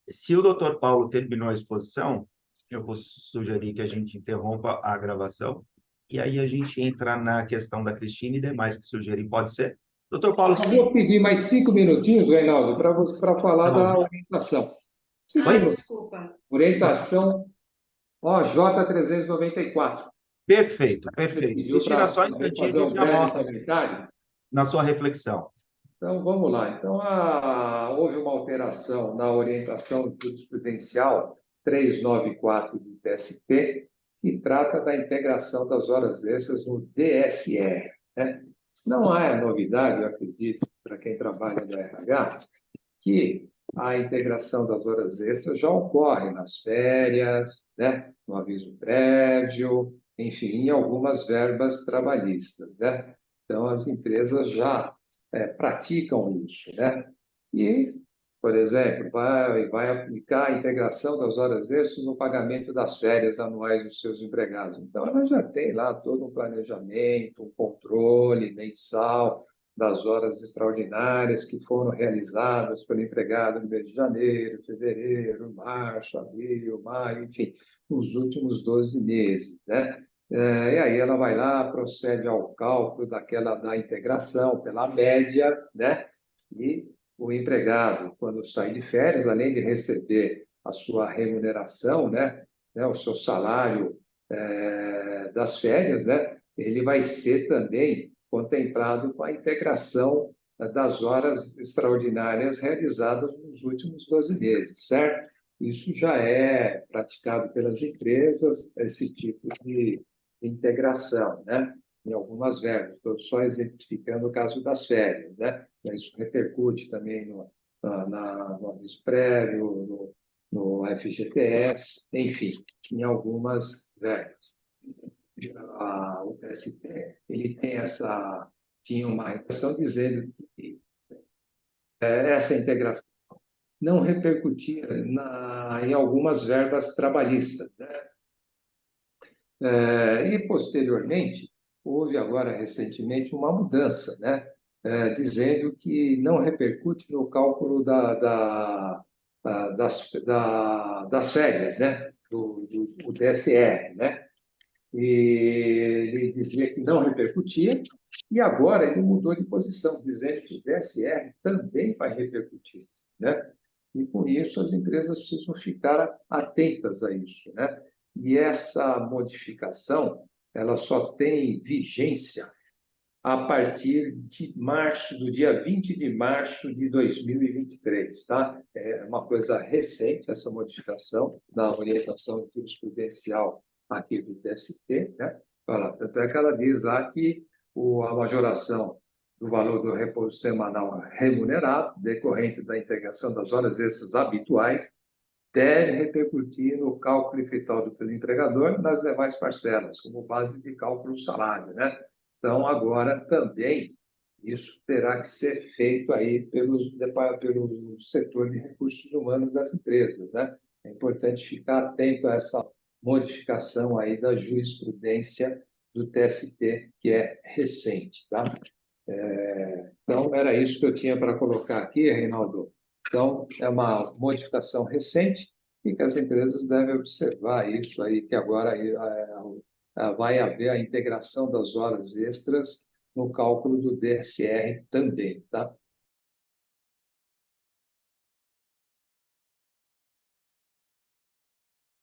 se o doutor Paulo terminou a exposição, eu vou sugerir que a gente interrompa a gravação e aí a gente entra na questão da Cristina e demais que sugerir. Pode ser? Doutor Paulo, Eu vou sim. pedir mais 5 minutinhos, Reinaldo, para falar Tá bom. da orientação. 5 minutos. desculpa. Orientação OJ 394. Perfeito, Você perfeito. pediu Cristina, para só um instantinho, a fazer gente um já breve volta comentário. na sua reflexão. Então, vamos lá. Então, houve uma alteração na orientação jurisprudencial 394 do TST, que trata da integração das horas extras no DSR, né? Não é novidade, eu acredito, para quem trabalha no RH, que a integração das horas extras já ocorre nas férias, né? No aviso prévio, enfim, em algumas verbas trabalhistas, né? Então, as empresas já praticam isso, né? E, por exemplo, vai aplicar a integração das horas extras no pagamento das férias anuais dos seus empregados. Então, ela já tem lá todo um planejamento, um controle mensal das horas extraordinárias que foram realizadas pelo empregado no mês de janeiro, fevereiro, março, abril, maio, enfim, nos últimos 12 meses, né? E aí ela vai lá, procede ao cálculo da integração pela média, né? E o empregado, quando sai de férias, além de receber a sua remuneração, né, o seu salário das férias, né, ele vai ser também contemplado com a integração das horas extraordinárias realizadas nos últimos 12 meses, certo? Isso já é praticado pelas empresas, esse tipo de integração, né? Em algumas verbas. Estou só exemplificando o caso das férias, né? Isso repercute também no aviso prévio, no FGTS, enfim, em algumas verbas. O TST ele tinha uma intenção dizendo que essa integração não repercutia em algumas verbas trabalhistas, né? E, posteriormente, houve agora, recentemente, uma mudança, né? Dizendo que não repercute no cálculo das férias, né? Do DSR, né? E ele dizia que não repercutia, e agora ele mudou de posição, dizendo que o DSR também vai repercutir, né? E, por isso, as empresas precisam ficar atentas a isso, né? E essa modificação, ela só tem vigência a partir de março, do dia 20 de março de 2023, tá? É uma coisa recente essa modificação da orientação jurisprudencial aqui do TST, né? Tanto é que ela diz lá que a majoração do valor do repouso semanal remunerado, decorrente da integração das horas extras habituais, deve repercutir no cálculo efetuado pelo empregador nas demais parcelas, como base de cálculo do salário, né? Então, agora também isso terá que ser feito aí pelo setor de recursos humanos das empresas, né? É importante ficar atento a essa modificação aí da jurisprudência do TST, que é recente, tá? Então, era isso que eu tinha para colocar aqui, Reinaldo. Então, é uma modificação recente e que as empresas devem observar isso aí, que agora vai haver a integração das horas extras no cálculo do DSR também, tá?